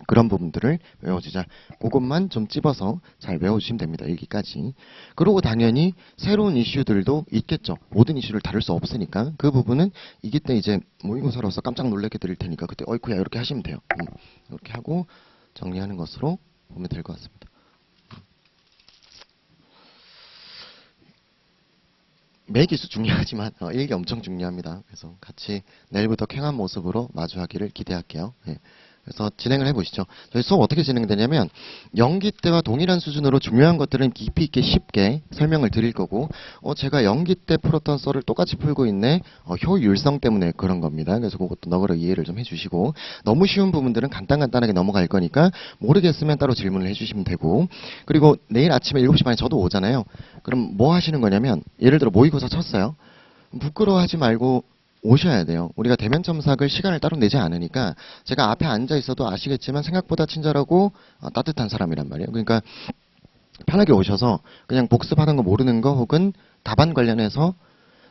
그런 부분들을 외워주자. 그것만 좀 찝어서 잘 외워주시면 됩니다. 여기까지. 그리고 당연히 새로운 이슈들도 있겠죠. 모든 이슈를 다룰 수 없으니까 그 부분은 이기 때 이제 모의고사로서 깜짝 놀래게 드릴 테니까 그때 어이쿠야 이렇게 하시면 돼요. 이렇게 하고 정리하는 것으로 보면 될 것 같습니다. 매기수 중요하지만 일기 엄청 중요합니다. 그래서 같이 내일부터 쾌한 모습으로 마주하기를 기대할게요. 예. 그래서 진행을 해보시죠. 저희 수업 어떻게 진행되냐면 연기 때와 동일한 수준으로 중요한 것들은 깊이 있게 쉽게 설명을 드릴 거고, 제가 연기 때 풀었던 썰을 똑같이 풀고 있네, 효율성 때문에 그런 겁니다. 그래서 그것도 너그러 이해를 좀 해주시고, 너무 쉬운 부분들은 간단하게 넘어갈 거니까 모르겠으면 따로 질문을 해주시면 되고, 그리고 내일 아침에 7시 반에 저도 오잖아요. 그럼 뭐 하시는 거냐면, 예를 들어 모의고사 쳤어요. 부끄러워하지 말고 오셔야 돼요. 우리가 대면 첨삭을 시간을 따로 내지 않으니까, 제가 앞에 앉아 있어도 아시겠지만 생각보다 친절하고 따뜻한 사람이란 말이에요. 그러니까 편하게 오셔서 그냥 복습하는 거 모르는 거 혹은 답안 관련해서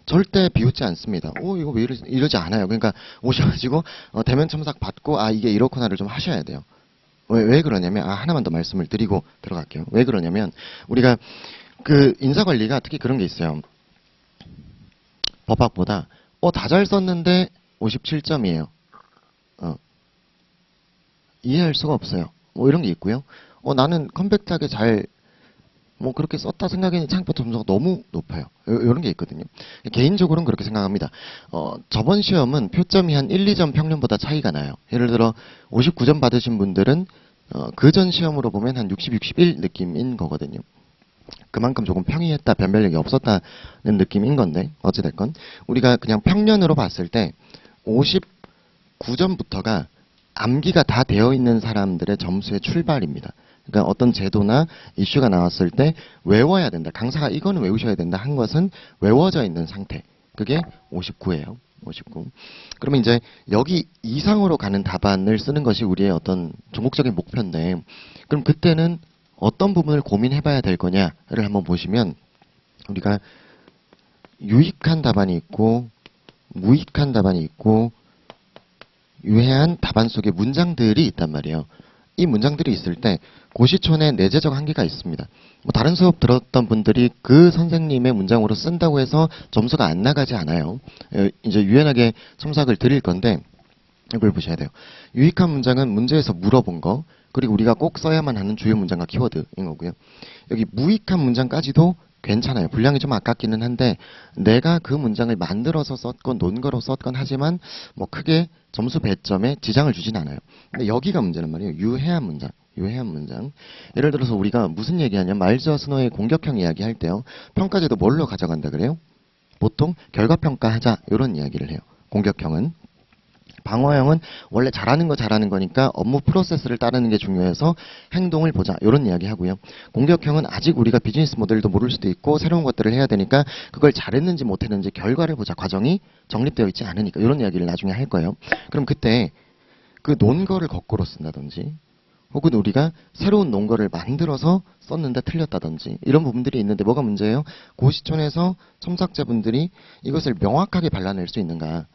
절대 비웃지 않습니다. 이거 왜 이러지 않아요. 그러니까 오셔가지고 대면 첨삭 받고 이게 이렇구나를 좀 하셔야 돼요. 왜 그러냐면 하나만 더 말씀을 드리고 들어갈게요. 왜 그러냐면 우리가 인사관리가 특히 그런 게 있어요. 법학보다 다 잘 썼는데 57점이에요. 이해할 수가 없어요. 뭐 이런 게 있고요. 나는 컴팩트하게 잘 그렇게 썼다 생각했는데 생각보다 점수가 너무 높아요. 이런 게 있거든요. 개인적으로는 그렇게 생각합니다. 저번 시험은 표점이 한 1, 2점 평년보다 차이가 나요. 예를 들어 59점 받으신 분들은 그 전 시험으로 보면 한 60, 61 느낌인 거거든요. 그만큼 조금 평이했다, 변별력이 없었다는 느낌인 건데, 어찌됐건 우리가 그냥 평년으로 봤을 때 59점부터가 암기가 다 되어 있는 사람들의 점수의 출발입니다. 그러니까 어떤 제도나 이슈가 나왔을 때 외워야 된다, 강사가 이거는 외우셔야 된다 한 것은 외워져 있는 상태, 그게 59예요. 59. 그러면 이제 여기 이상으로 가는 답안을 쓰는 것이 우리의 어떤 종목적인 목표인데, 그럼 그때는 어떤 부분을 고민해봐야 될 거냐를 한번 보시면, 우리가 유익한 답안이 있고 무익한 답안이 있고 유해한 답안 속에 문장들이 있단 말이에요. 이 문장들이 있을 때 고시촌에 내재적 한계가 있습니다. 뭐 다른 수업 들었던 분들이 그 선생님의 문장으로 쓴다고 해서 점수가 안 나가지 않아요. 이제 유연하게 첨삭을 드릴 건데 이걸 보셔야 돼요. 유익한 문장은 문제에서 물어본 거, 그리고 우리가 꼭 써야만 하는 주요 문장과 키워드인 거고요. 여기 무익한 문장까지도 괜찮아요. 분량이 좀 아깝기는 한데 내가 그 문장을 만들어서 썼건 논거로 썼건 하지만 뭐 크게 점수 배점에 지장을 주진 않아요. 근데 여기가 문제란 말이에요. 유해한 문장. 유해한 문장. 예를 들어서 우리가 무슨 얘기하냐면 말즈와 스노의 공격형 이야기 할 때요. 평가제도 뭘로 가져간다 그래요? 보통 결과평가하자 이런 이야기를 해요. 공격형은. 방어형은 원래 잘하는 거니까 업무 프로세스를 따르는 게 중요해서 행동을 보자 이런 이야기 하고요. 공격형은 아직 우리가 비즈니스 모델도 모를 수도 있고 새로운 것들을 해야 되니까 그걸 잘했는지 못했는지 결과를 보자. 과정이 정립되어 있지 않으니까 이런 이야기를 나중에 할 거예요. 그럼 그때 그 논거를 거꾸로 쓴다든지 혹은 우리가 새로운 논거를 만들어서 썼는데 틀렸다든지 이런 부분들이 있는데 뭐가 문제예요? 고시촌에서 첨삭자분들이 이것을 명확하게 발라낼 수 있는가는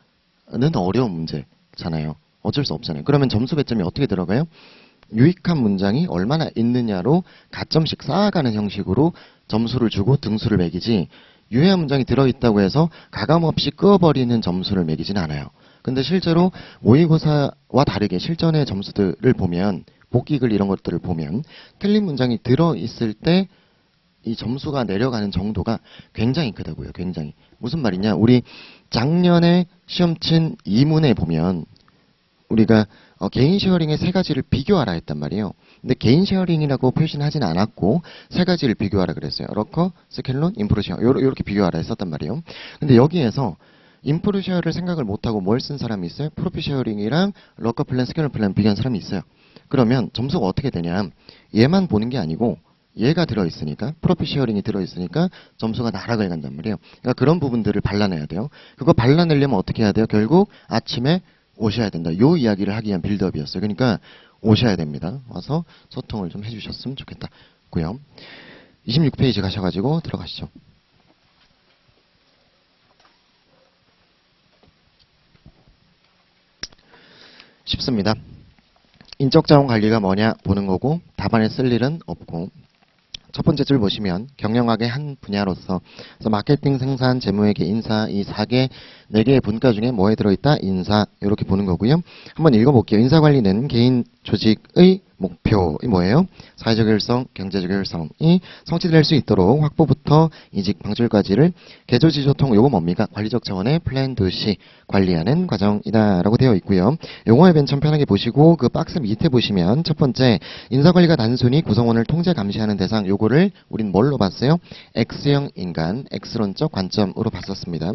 어려운 문제잖아요. 어쩔 수 없잖아요. 그러면 점수 배점이 어떻게 들어가요? 유익한 문장이 얼마나 있느냐로 가점씩 쌓아가는 형식으로 점수를 주고 등수를 매기지 유해한 문장이 들어있다고 해서 가감없이 끄어버리는 점수를 매기진 않아요. 근데 실제로 모의고사와 다르게 실전의 점수들을 보면 복기글 이런 것들을 보면 틀린 문장이 들어있을 때 이 점수가 내려가는 정도가 굉장히 크다고요. 굉장히. 무슨 말이냐. 우리 작년에 시험 친 2문에 보면 우리가 개인 쉐어링의 세 가지를 비교하라 했단 말이에요. 근데 개인 쉐어링이라고 표시는 하진 않았고 세 가지를 비교하라 그랬어요. 러커, 스켈론, 인프루 쉐어 이렇게 비교하라 했었단 말이에요. 근데 여기에서 인프루 쉐어를 생각을 못하고 뭘 쓴 사람이 있어요? 프로피 쉐어링이랑 러커 플랜, 스켈론 플랜 비교한 사람이 있어요. 그러면 점수가 어떻게 되냐. 얘만 보는 게 아니고 얘가 들어있으니까 프로피 쉐어링이 들어있으니까 점수가 나락을 간단 말이에요. 그러니까 그런 부분들을 발라내야 돼요. 그거 발라내려면 어떻게 해야 돼요? 결국 아침에 오셔야 된다. 요 이야기를 하기 위한 빌드업이었어요. 그러니까 오셔야 됩니다. 와서 소통을 좀 해주셨으면 좋겠다고요. 26페이지 가셔가지고 들어가시죠. 쉽습니다. 인적자원 관리가 뭐냐 보는 거고 답안에 쓸 일은 없고 첫 번째 줄 보시면 경영학의 한 분야로서 그래서 마케팅, 생산, 재무회계, 인사 이 4개, 4개의 분과 중에 뭐에 들어있다? 인사 이렇게 보는 거고요. 한번 읽어볼게요. 인사관리는 개인 조직의 목표이 뭐예요? 사회적 효율성, 경제적 효율성이 성취될 수 있도록 확보부터 이직 방출까지를 개조지소통 요거 뭡니까? 관리적 차원의 플랜 도시 관리하는 과정이다라고 되어 있고요. 용어의 맨 처음 편하게 보시고 그 박스 밑에 보시면 첫 번째 인사관리가 단순히 구성원을 통제 감시하는 대상 요거를 우린 뭘로 봤어요? X형 인간, X론적 관점으로 봤었습니다.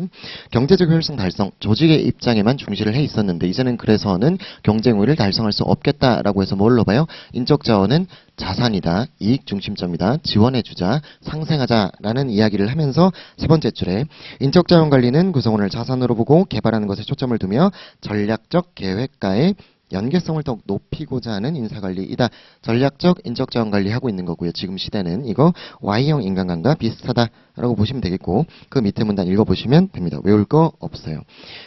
경제적 효율성 달성, 조직의 입장에만 중시를 해 있었는데 이제는 그래서는 경쟁 우위를 달성할 수 없겠다라고 해서 뭘로 봐요? 인적 자원은 자산이다, 이익 중심점이다, 지원해주자, 상생하자라는 이야기를 하면서 세 번째 줄에 인적 자원 관리는 구성원을 자산으로 보고 개발하는 것에 초점을 두며 전략적 계획과의 연계성을 더욱 높이고자 하는 인사관리이다. 전략적 인적자원 관리하고 있는 거고요. 지금 시대는 이거 Y형 인간관과 비슷하다라고 보시면 되겠고 그 밑에 문단 읽어보시면 됩니다. 외울 거 없어요.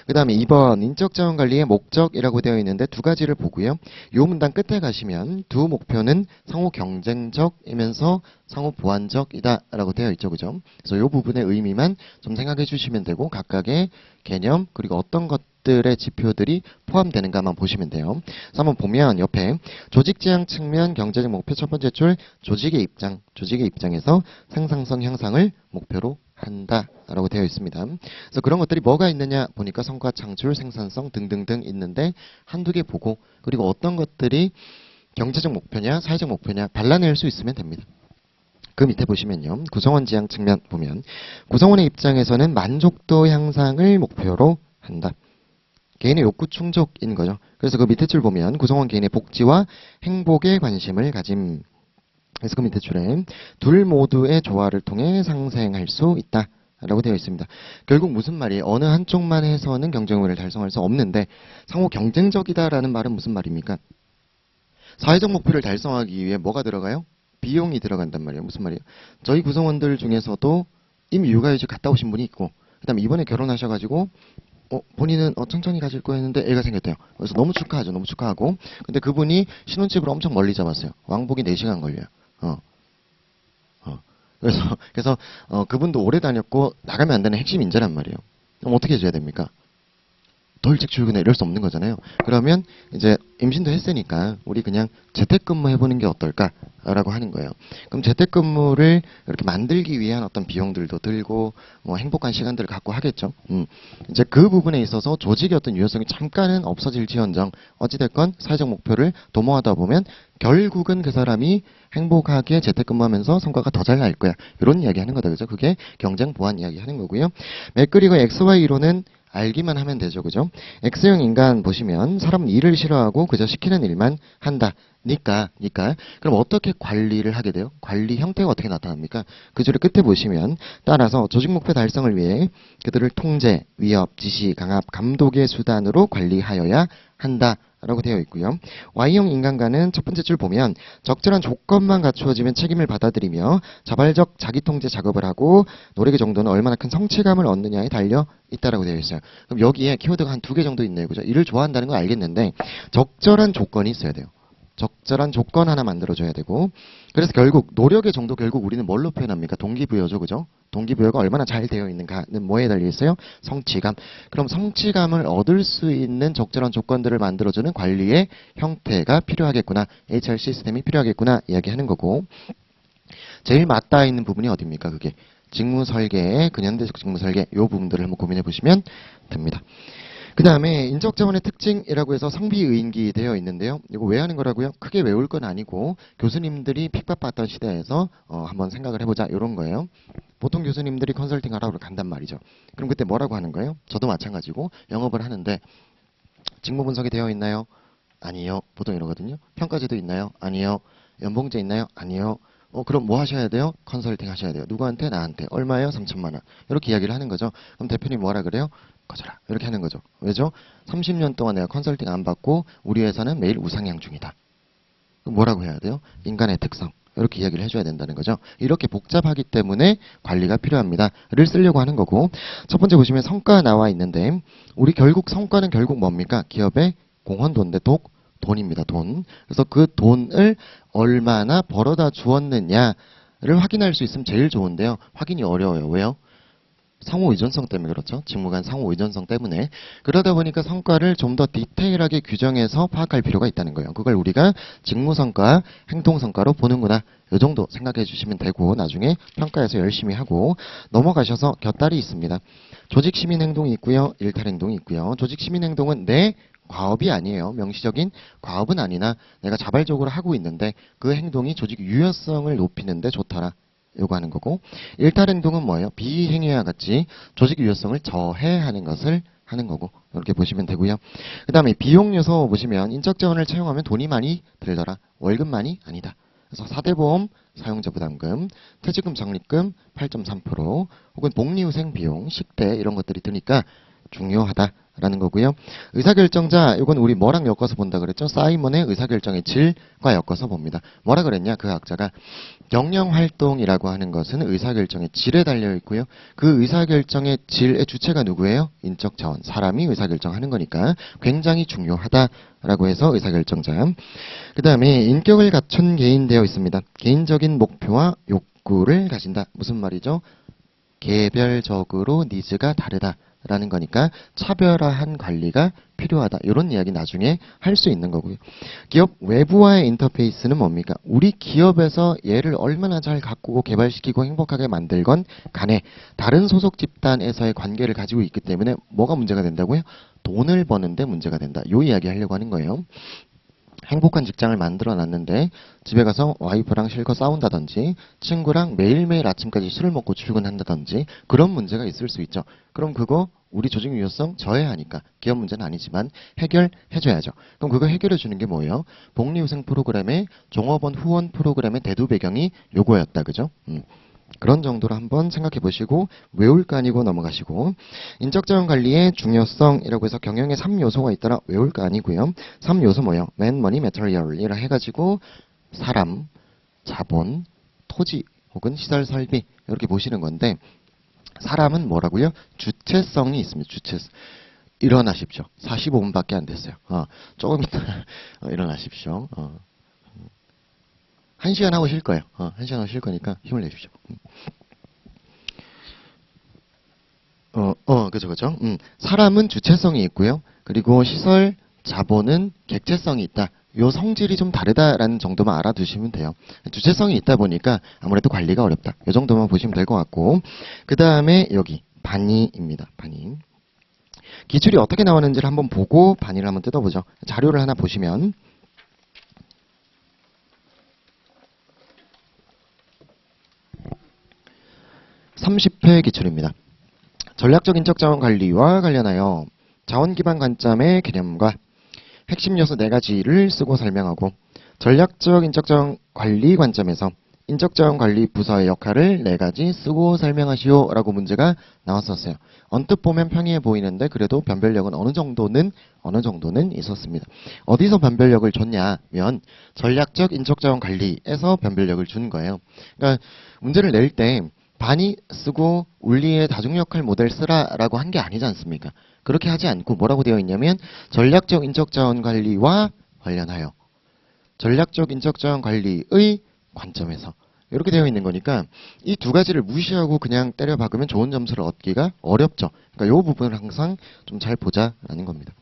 그 다음에 2번 인적자원 관리의 목적이라고 되어 있는데 두 가지를 보고요. 이 문단 끝에 가시면 두 목표는 상호 경쟁적이면서 상호 보완적이다 라고 되어 있죠. 그죠? 그래서 이 부분의 의미만 좀 생각해 주시면 되고 각각의 개념 그리고 어떤 것들의 지표들이 포함되는가만 보시면 돼요. 그래서 한번 보면 옆에 조직 지향 측면 경제적 목표 첫 번째 줄 조직의 입장에서 생산성 향상을 목표로 한다라고 되어 있습니다. 그래서 그런 것들이 뭐가 있느냐 보니까 성과 창출, 생산성 등등등 있는데 한두 개 보고 그리고 어떤 것들이 경제적 목표냐 사회적 목표냐 발라낼 수 있으면 됩니다. 그 밑에 보시면요. 구성원 지향 측면 보면 구성원의 입장에서는 만족도 향상을 목표로 한다. 개인의 욕구 충족인 거죠. 그래서 그 밑에 줄 보면 구성원 개인의 복지와 행복에 관심을 가짐. 그래서 그 밑에 줄에 둘 모두의 조화를 통해 상생할 수 있다. 라고 되어 있습니다. 결국 무슨 말이에요? 어느 한쪽만 해서는 경쟁우위를 달성할 수 없는데 상호 경쟁적이다라는 말은 무슨 말입니까? 사회적 목표를 달성하기 위해 뭐가 들어가요? 비용이 들어간단 말이에요. 무슨 말이에요? 저희 구성원들 중에서도 이미 육아휴직 갔다 오신 분이 있고 그 다음에 이번에 결혼하셔가지고 본인은 천천히 가실 거였는데 애가 생겼대요. 그래서 너무 축하하죠. 너무 축하하고. 근데 그분이 신혼집을 엄청 멀리 잡았어요. 왕복이 4시간 걸려요. 어, 그래서 그분도 오래 다녔고 나가면 안 되는 핵심 인재란 말이에요. 그럼 어떻게 해줘야 됩니까? 더 일찍 출근해 이럴 수 없는 거잖아요. 그러면 이제 임신도 했으니까 우리 그냥 재택근무 해보는 게 어떨까라고 하는 거예요. 그럼 재택근무를 이렇게 만들기 위한 어떤 비용들도 들고 뭐 행복한 시간들을 갖고 하겠죠. 이제 그 부분에 있어서 조직의 어떤 유연성이 잠깐은 없어질지언정 어찌됐건 사회적 목표를 도모하다 보면 결국은 그 사람이 행복하게 재택근무하면서 성과가 더 잘 날 거야. 이런 이야기 하는 거다. 그죠? 그게 경쟁 보완 이야기 하는 거고요. 맥그리거 XY 이론은 알기만 하면 되죠. 그죠? X형 인간 보시면 사람은 일을 싫어하고 그저 시키는 일만 한다. 니까. 그럼 어떻게 관리를 하게 돼요? 관리 형태가 어떻게 나타납니까? 그 줄의 끝에 보시면 따라서 조직 목표 달성을 위해 그들을 통제, 위협, 지시, 강압, 감독의 수단으로 관리하여야 한다. 라고 되어 있고요. Y형 인간과는 첫 번째 줄 보면 적절한 조건만 갖추어지면 책임을 받아들이며 자발적 자기통제 작업을 하고 노력의 정도는 얼마나 큰 성취감을 얻느냐에 달려 있다라고 되어 있어요. 그럼 여기에 키워드가 한 2개 정도 있네요. 그죠? 일을 좋아한다는 건 알겠는데 적절한 조건이 있어야 돼요. 적절한 조건 하나 만들어줘야 되고 그래서 결국 노력의 정도 결국 우리는 뭘로 표현합니까? 동기부여죠. 그죠? 동기부여가 얼마나 잘 되어 있는가는 뭐에 달려 있어요? 성취감. 그럼 성취감을 얻을 수 있는 적절한 조건들을 만들어주는 관리의 형태가 필요하겠구나. HR 시스템이 필요하겠구나 이야기하는 거고 제일 맞닿아 있는 부분이 어디입니까? 그게 직무 설계의 근현대적 직무 설계 이 부분들을 한번 고민해 보시면 됩니다. 그 다음에 인적 자원의 특징이라고 해서 성비의인기 되어 있는데요. 이거 왜 하는 거라고요? 크게 외울 건 아니고 교수님들이 픽박받던 시대에서 한번 생각을 해보자 이런 거예요. 보통 교수님들이 컨설팅 하러 간단 말이죠. 그럼 그때 뭐라고 하는 거예요? 저도 마찬가지고 영업을 하는데 직무 분석이 되어 있나요? 아니요. 보통 이러거든요. 평가제도 있나요? 아니요. 연봉제 있나요? 아니요. 그럼 뭐 하셔야 돼요? 컨설팅 하셔야 돼요. 누구한테? 나한테. 얼마예요? 3천만 원. 이렇게 이야기를 하는 거죠. 그럼 대표님 뭐라 그래요? 꺼져라. 이렇게 하는 거죠. 왜죠? 30년 동안 내가 컨설팅 안 받고 우리 회사는 매일 우상향 중이다. 그럼 뭐라고 해야 돼요? 인간의 특성. 이렇게 이야기를 해줘야 된다는 거죠. 이렇게 복잡하기 때문에 관리가 필요합니다.를 쓰려고 하는 거고 첫 번째 보시면 성과 나와 있는데 우리 결국 성과는 결국 뭡니까? 기업의 공헌도인데 돈입니다. 돈. 그래서 그 돈을 얼마나 벌어다 주었느냐를 확인할 수 있으면 제일 좋은데요. 확인이 어려워요. 왜요? 상호 의존성 때문에 그렇죠. 직무 간 상호 의존성 때문에. 그러다 보니까 성과를 좀 더 디테일하게 규정해서 파악할 필요가 있다는 거예요. 그걸 우리가 직무 성과, 행동 성과로 보는구나. 이 정도 생각해 주시면 되고 나중에 평가에서 열심히 하고 넘어가셔서 곁다리 있습니다. 조직 시민 행동이 있고요. 일탈 행동이 있고요. 조직 시민 행동은 내 과업이 아니에요. 명시적인 과업은 아니나 내가 자발적으로 하고 있는데 그 행동이 조직 유연성을 높이는데 좋더라. 요거 하는 거고 일탈 행동은 뭐예요? 비행위와 같이 조직 유연성을 저해하는 것을 하는 거고 이렇게 보시면 되고요. 그 다음에 비용 요소 보시면 인적 자원을 채용하면 돈이 많이 들더라. 월급만이 아니다. 그래서 4대 보험, 사용자 부담금, 퇴직금 적립금 8.3% 혹은 복리후생 비용, 식대 이런 것들이 드니까 중요하다라는 거고요. 의사결정자 이건 우리 뭐랑 엮어서 본다 그랬죠? 사이먼의 의사결정의 질과 엮어서 봅니다. 뭐라 그랬냐? 그 학자가 경영활동이라고 하는 것은 의사결정의 질에 달려 있고요. 그 의사결정의 질의 주체가 누구예요? 인적 자원, 사람이 의사결정하는 거니까 굉장히 중요하다라고 해서 의사결정자. 그 다음에 인격을 갖춘 개인 되어 있습니다. 개인적인 목표와 욕구를 가진다. 무슨 말이죠? 개별적으로 니즈가 다르다. 라는 거니까 차별화한 관리가 필요하다. 이런 이야기 나중에 할 수 있는 거고요. 기업 외부와의 인터페이스는 뭡니까? 우리 기업에서 얘를 얼마나 잘 가꾸고 개발시키고 행복하게 만들건 간에 다른 소속 집단에서의 관계를 가지고 있기 때문에 뭐가 문제가 된다고요? 돈을 버는데 문제가 된다. 요 이야기 하려고 하는 거예요. 행복한 직장을 만들어 놨는데 집에 가서 와이프랑 실컷 싸운다든지 친구랑 매일매일 아침까지 술을 먹고 출근한다든지 그런 문제가 있을 수 있죠. 그럼 그거 우리 조직 유연성 저해하니까 기업 문제는 아니지만 해결해줘야죠. 그럼 그거 해결해 주는 게 뭐예요? 복리후생 프로그램의 종업원 후원 프로그램의 대두 배경이 요거였다. 그죠? 그런 정도로 한번 생각해 보시고 외울 거 아니고 넘어가시고 인적자원 관리의 중요성이라고 해서 경영에 3요소가 있더라. 외울 거 아니고요. 3요소 뭐예요? 맨, 머니, 매터리얼 이라 해가지고 사람, 자본, 토지 혹은 시설 설비 이렇게 보시는 건데 사람은 뭐라고요? 주체성이 있습니다. 주체성. 일어나십시오. 45분밖에 안 됐어요. 조금 이따 일어나십시오. 1시간 하고 쉴 거예요. 1시간 하고 쉴 거니까 힘을 내십시오. 그죠. 사람은 주체성이 있고요. 그리고 시설, 자본은 객체성이 있다. 요 성질이 좀 다르다라는 정도만 알아두시면 돼요. 주체성이 있다 보니까 아무래도 관리가 어렵다. 요 정도만 보시면 될 것 같고, 그 다음에 여기 반의입니다. 반의. 기출이 어떻게 나오는지를 한번 보고 반의를 한번 뜯어보죠. 자료를 하나 보시면 30회 기출입니다. 전략적 인적 자원 관리와 관련하여 자원 기반 관점의 개념과 핵심 요소 4가지를 쓰고 설명하고 전략적 인적 자원 관리 관점에서 인적 자원 관리 부서의 역할을 4가지 쓰고 설명하시오 라고 문제가 나왔었어요. 언뜻 보면 평이해 보이는데 그래도 변별력은 어느 정도는 있었습니다. 어디서 변별력을 줬냐면 전략적 인적 자원 관리에서 변별력을 준 거예요. 그러니까 문제를 낼 때 반이 쓰고 울리의 다중역할 모델 쓰라라고 한 게 아니지 않습니까? 그렇게 하지 않고 뭐라고 되어 있냐면 전략적 인적 자원 관리와 관련하여 전략적 인적 자원 관리의 관점에서 이렇게 되어 있는 거니까 이 2가지를 무시하고 그냥 때려 박으면 좋은 점수를 얻기가 어렵죠. 그러니까 이 부분을 항상 좀 잘 보자라는 겁니다.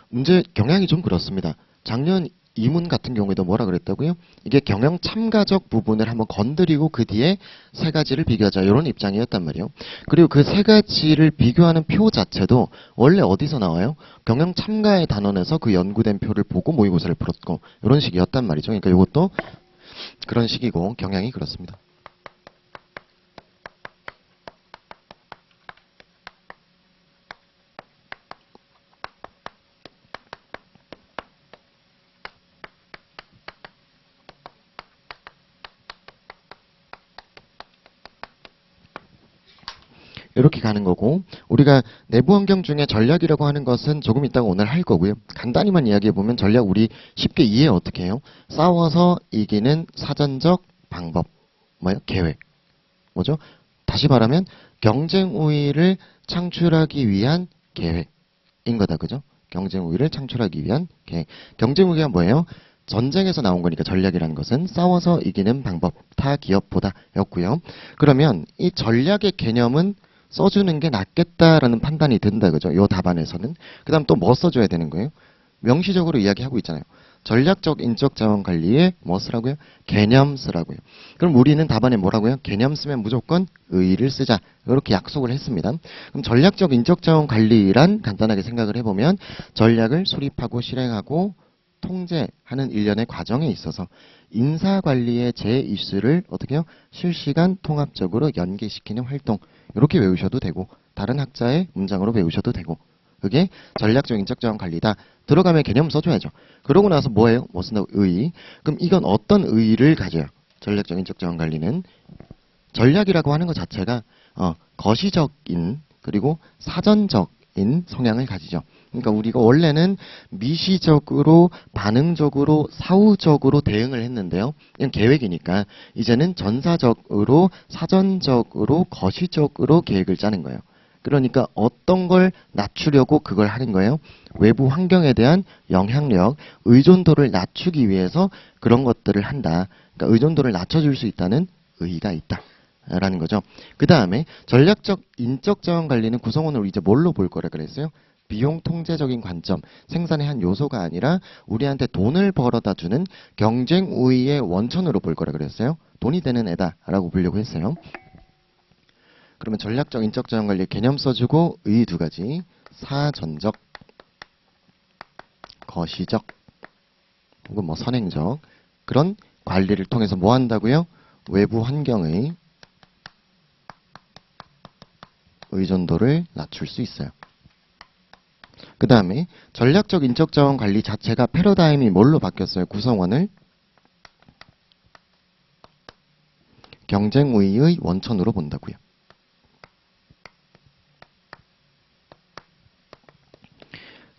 문제 경향이 좀 그렇습니다. 작년 이문 같은 경우에도 뭐라 그랬다고요? 이게 경영 참가적 부분을 한번 건드리고 그 뒤에 3가지를 비교하자 이런 입장이었단 말이에요. 그리고 그 3가지를 비교하는 표 자체도 원래 어디서 나와요? 경영 참가의 단원에서 그 연구된 표를 보고 모의고사를 풀었고 이런 식이었단 말이죠. 그러니까 이것도 그런 식이고 경향이 그렇습니다. 이렇게 가는 거고 우리가 내부 환경 중에 전략이라고 하는 것은 조금 이따가 오늘 할 거고요. 간단히만 이야기해 보면 전략 우리 쉽게 이해 어떻게 해요? 싸워서 이기는 사전적 방법 뭐예요? 계획 뭐죠? 다시 말하면 경쟁 우위를 창출하기 위한 계획인 거다. 그죠? 경쟁 우위를 창출하기 위한 계획. 경쟁 우위가 뭐예요? 전쟁에서 나온 거니까 전략이라는 것은 싸워서 이기는 방법 타 기업보다 였고요. 그러면 이 전략의 개념은 써주는 게 낫겠다라는 판단이 든다. 그죠? 요 답안에서는. 그 다음 또 뭐 써줘야 되는 거예요? 명시적으로 이야기하고 있잖아요. 전략적 인적 자원 관리에 뭐 쓰라고요? 개념 쓰라고요. 그럼 우리는 답안에 뭐라고요? 개념 쓰면 무조건 의의를 쓰자. 이렇게 약속을 했습니다. 그럼 전략적 인적 자원 관리란 간단하게 생각을 해보면 전략을 수립하고 실행하고 통제하는 일련의 과정에 있어서 인사관리의 제 이슈를 어떻게 해요? 실시간 통합적으로 연계시키는 활동. 이렇게 외우셔도 되고 다른 학자의 문장으로 외우셔도 되고 그게 전략적 인적 자원 관리다. 들어가면 개념 써줘야죠. 그러고 나서 뭐예요? 뭐 쓴다고? 의의. 그럼 이건 어떤 의의를 가져요? 전략적 인적 자원 관리는 전략이라고 하는 것 자체가 거시적인 그리고 사전적인 성향을 가지죠. 그러니까 우리가 원래는 미시적으로 반응적으로 사후적으로 대응을 했는데요. 이건 계획이니까 이제는 전사적으로 사전적으로 거시적으로 계획을 짜는 거예요. 그러니까 어떤 걸 낮추려고 그걸 하는 거예요? 외부 환경에 대한 영향력, 의존도를 낮추기 위해서 그런 것들을 한다. 그러니까 의존도를 낮춰줄 수 있다는 의의가 있다. 라는 거죠. 그 다음에 전략적 인적 자원 관리는 구성원을 이제 뭘로 볼 거라 그랬어요? 비용 통제적인 관점, 생산의 한 요소가 아니라 우리한테 돈을 벌어다 주는 경쟁 우위의 원천으로 볼 거라 그랬어요. 돈이 되는 애다라고 보려고 했어요. 그러면 전략적 인적 자원 관리 개념 써주고 의 2가지 사전적, 거시적 혹은 뭐 선행적 그런 관리를 통해서 뭐 한다고요? 외부 환경의 의존도를 낮출 수 있어요. 그 다음에 전략적 인적 자원 관리 자체가 패러다임이 뭘로 바뀌었어요? 구성원을 경쟁 우위의 원천으로 본다고요.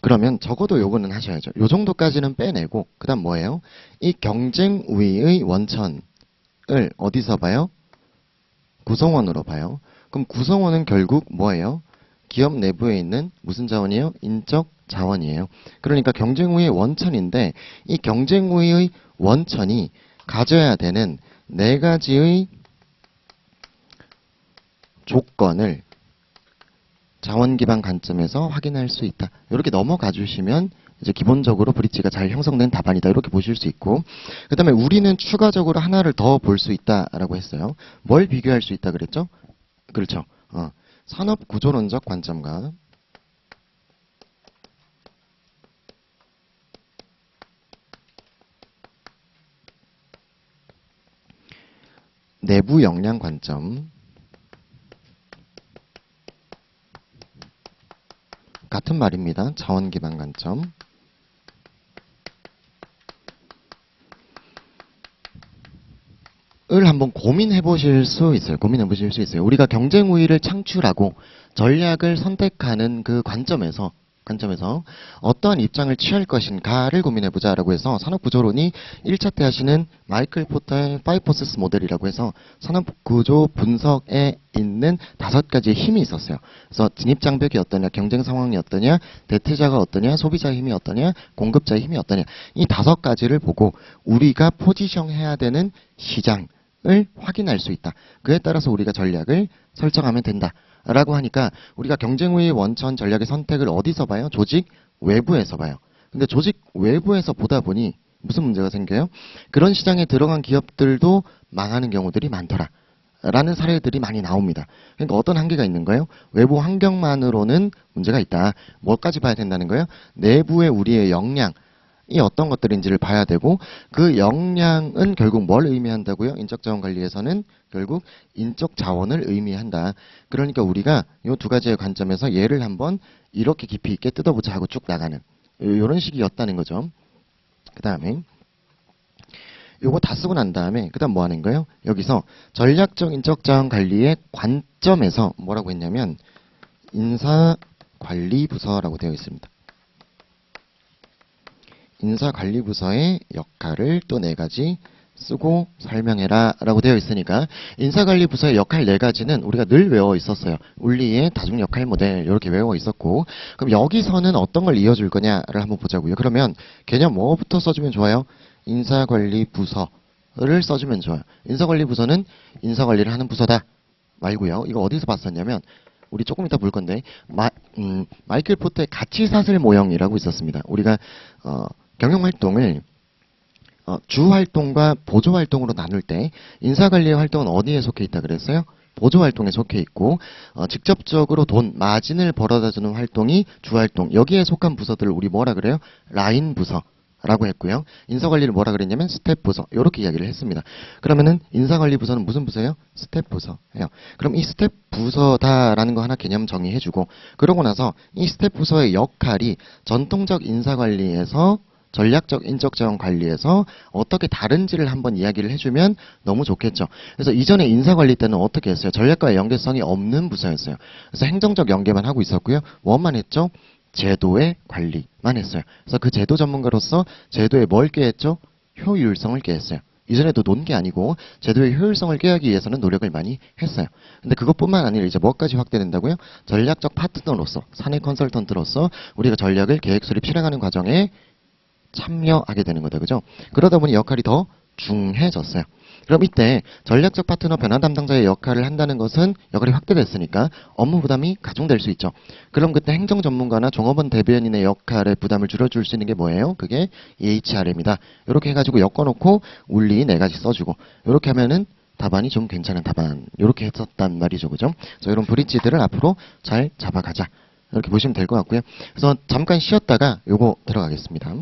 그러면 적어도 요거는 하셔야죠. 요 정도까지는 빼내고 그 다음 뭐예요? 이 경쟁 우위의 원천을 어디서 봐요? 구성원으로 봐요. 그럼 구성원은 결국 뭐예요? 기업 내부에 있는 무슨 자원이에요? 인적 자원이에요. 그러니까 경쟁 우위의 원천인데 이 경쟁 우위의 원천이 가져야 되는 네 가지의 조건을 자원 기반 관점에서 확인할 수 있다. 이렇게 넘어가 주시면 이제 기본적으로 브릿지가 잘 형성된 답안이다. 이렇게 보실 수 있고, 그 다음에 우리는 추가적으로 하나를 더 볼 수 있다라고 했어요. 뭘 비교할 수 있다 그랬죠? 그렇죠. 산업 구조론적 관점과 내부 역량 관점, 같은 말입니다. 자원 기반 관점. 을 한번 고민해 보실 수 있어요. 고민해 보실 수 있어요. 우리가 경쟁 우위를 창출하고 전략을 선택하는 그 관점에서 어떠한 입장을 취할 것인가를 고민해 보자라고 해서 산업구조론이 1차 때 하시는 마이클 포터의 5포스스 모델이라고 해서 산업구조 분석에 있는 5가지의 힘이 있었어요. 그래서 진입장벽이 어떠냐, 경쟁 상황이 어떠냐, 대체자가 어떠냐, 소비자 힘이 어떠냐, 공급자의 힘이 어떠냐, 이 5가지를 보고 우리가 포지션해야 되는 시장을 확인할 수 있다. 그에 따라서 우리가 전략을 설정하면 된다. 라고 하니까 우리가 경쟁 우위 원천 전략의 선택을 어디서 봐요? 조직 외부에서 봐요. 근데 조직 외부에서 보다 보니 무슨 문제가 생겨요? 그런 시장에 들어간 기업들도 망하는 경우들이 많더라. 라는 사례들이 많이 나옵니다. 그러니까 어떤 한계가 있는 거예요? 외부 환경만으로는 문제가 있다. 뭐까지 봐야 된다는 거예요? 내부의 우리의 역량, 이 어떤 것들인지를 봐야 되고, 그 역량은 결국 뭘 의미한다고요? 인적자원 관리에서는 결국 인적 자원을 의미한다. 그러니까 우리가 이 2가지의 관점에서 얘를 한번 이렇게 깊이 있게 뜯어보자 하고 쭉 나가는 이런 식이었다는 거죠. 그 다음에 요거 다 쓰고 난 다음에 그 다음 뭐 하는 거예요? 여기서 전략적 인적자원 관리의 관점에서 뭐라고 했냐면 인사관리부서라고 되어 있습니다. 인사관리부서의 역할을 또 4가지 쓰고 설명해라 라고 되어 있으니까 인사관리부서의 역할 4가지는 우리가 늘 외워 있었어요. 울리의 다중역할 모델 이렇게 외워 있었고, 그럼 여기서는 어떤 걸 이어줄 거냐를 한번 보자고요. 그러면 개념 뭐부터 써주면 좋아요? 인사관리부서를 써주면 좋아요. 인사관리부서는 인사관리를 하는 부서다 말고요. 이거 어디서 봤었냐면 우리 조금 이따 볼 건데 마이클 포터의 가치사슬 모형이라고 있었습니다. 우리가 경영활동을 주활동과 보조활동으로 나눌 때 인사관리의 활동은 어디에 속해 있다 그랬어요? 보조활동에 속해 있고 직접적으로 돈, 마진을 벌어다주는 활동이 주활동, 여기에 속한 부서들을 우리 뭐라 그래요? 라인 부서라고 했고요. 인사관리를 뭐라 그랬냐면 스텝 부서, 이렇게 이야기를 했습니다. 그러면은 인사관리 부서는 무슨 부서예요? 스텝 부서예요. 그럼 이 스텝 부서다라는 거 하나 개념 정의해주고, 그러고 나서 이 스텝 부서의 역할이 전통적 인사관리에서 전략적 인적자원 관리에서 어떻게 다른지를 한번 이야기를 해주면 너무 좋겠죠. 그래서 이전에 인사관리 때는 어떻게 했어요? 전략과의 연계성이 없는 부서였어요. 그래서 행정적 연계만 하고 있었고요. 뭐만 했죠? 제도의 관리만 했어요. 그래서 그 제도 전문가로서 제도에 뭘 꾀했죠? 효율성을 꾀했어요. 이전에도 논 게 아니고 제도의 효율성을 꾀하기 위해서는 노력을 많이 했어요. 근데 그것뿐만 아니라 이제 뭐까지 확대된다고요? 전략적 파트너로서, 사내 컨설턴트로서 우리가 전략을 계획 수립 실행하는 과정에 참여하게 되는 거다. 그죠? 그러다 보니 역할이 더 중해졌어요. 그럼 이때 전략적 파트너 변화 담당자의 역할을 한다는 것은 역할이 확대됐으니까 업무 부담이 가중될 수 있죠. 그럼 그때 행정 전문가나 종업원 대변인의 역할의 부담을 줄여줄 수 있는 게 뭐예요? 그게 EHRM이다. 이렇게 해가지고 엮어놓고 울리 4가지 써주고, 이렇게 하면은 답안이 좀 괜찮은 답안, 이렇게 했었단 말이죠. 그죠? 그래서 이런 브릿지들을 앞으로 잘 잡아가자. 이렇게 보시면 될 것 같고요. 그래서 잠깐 쉬었다가 요거 들어가겠습니다.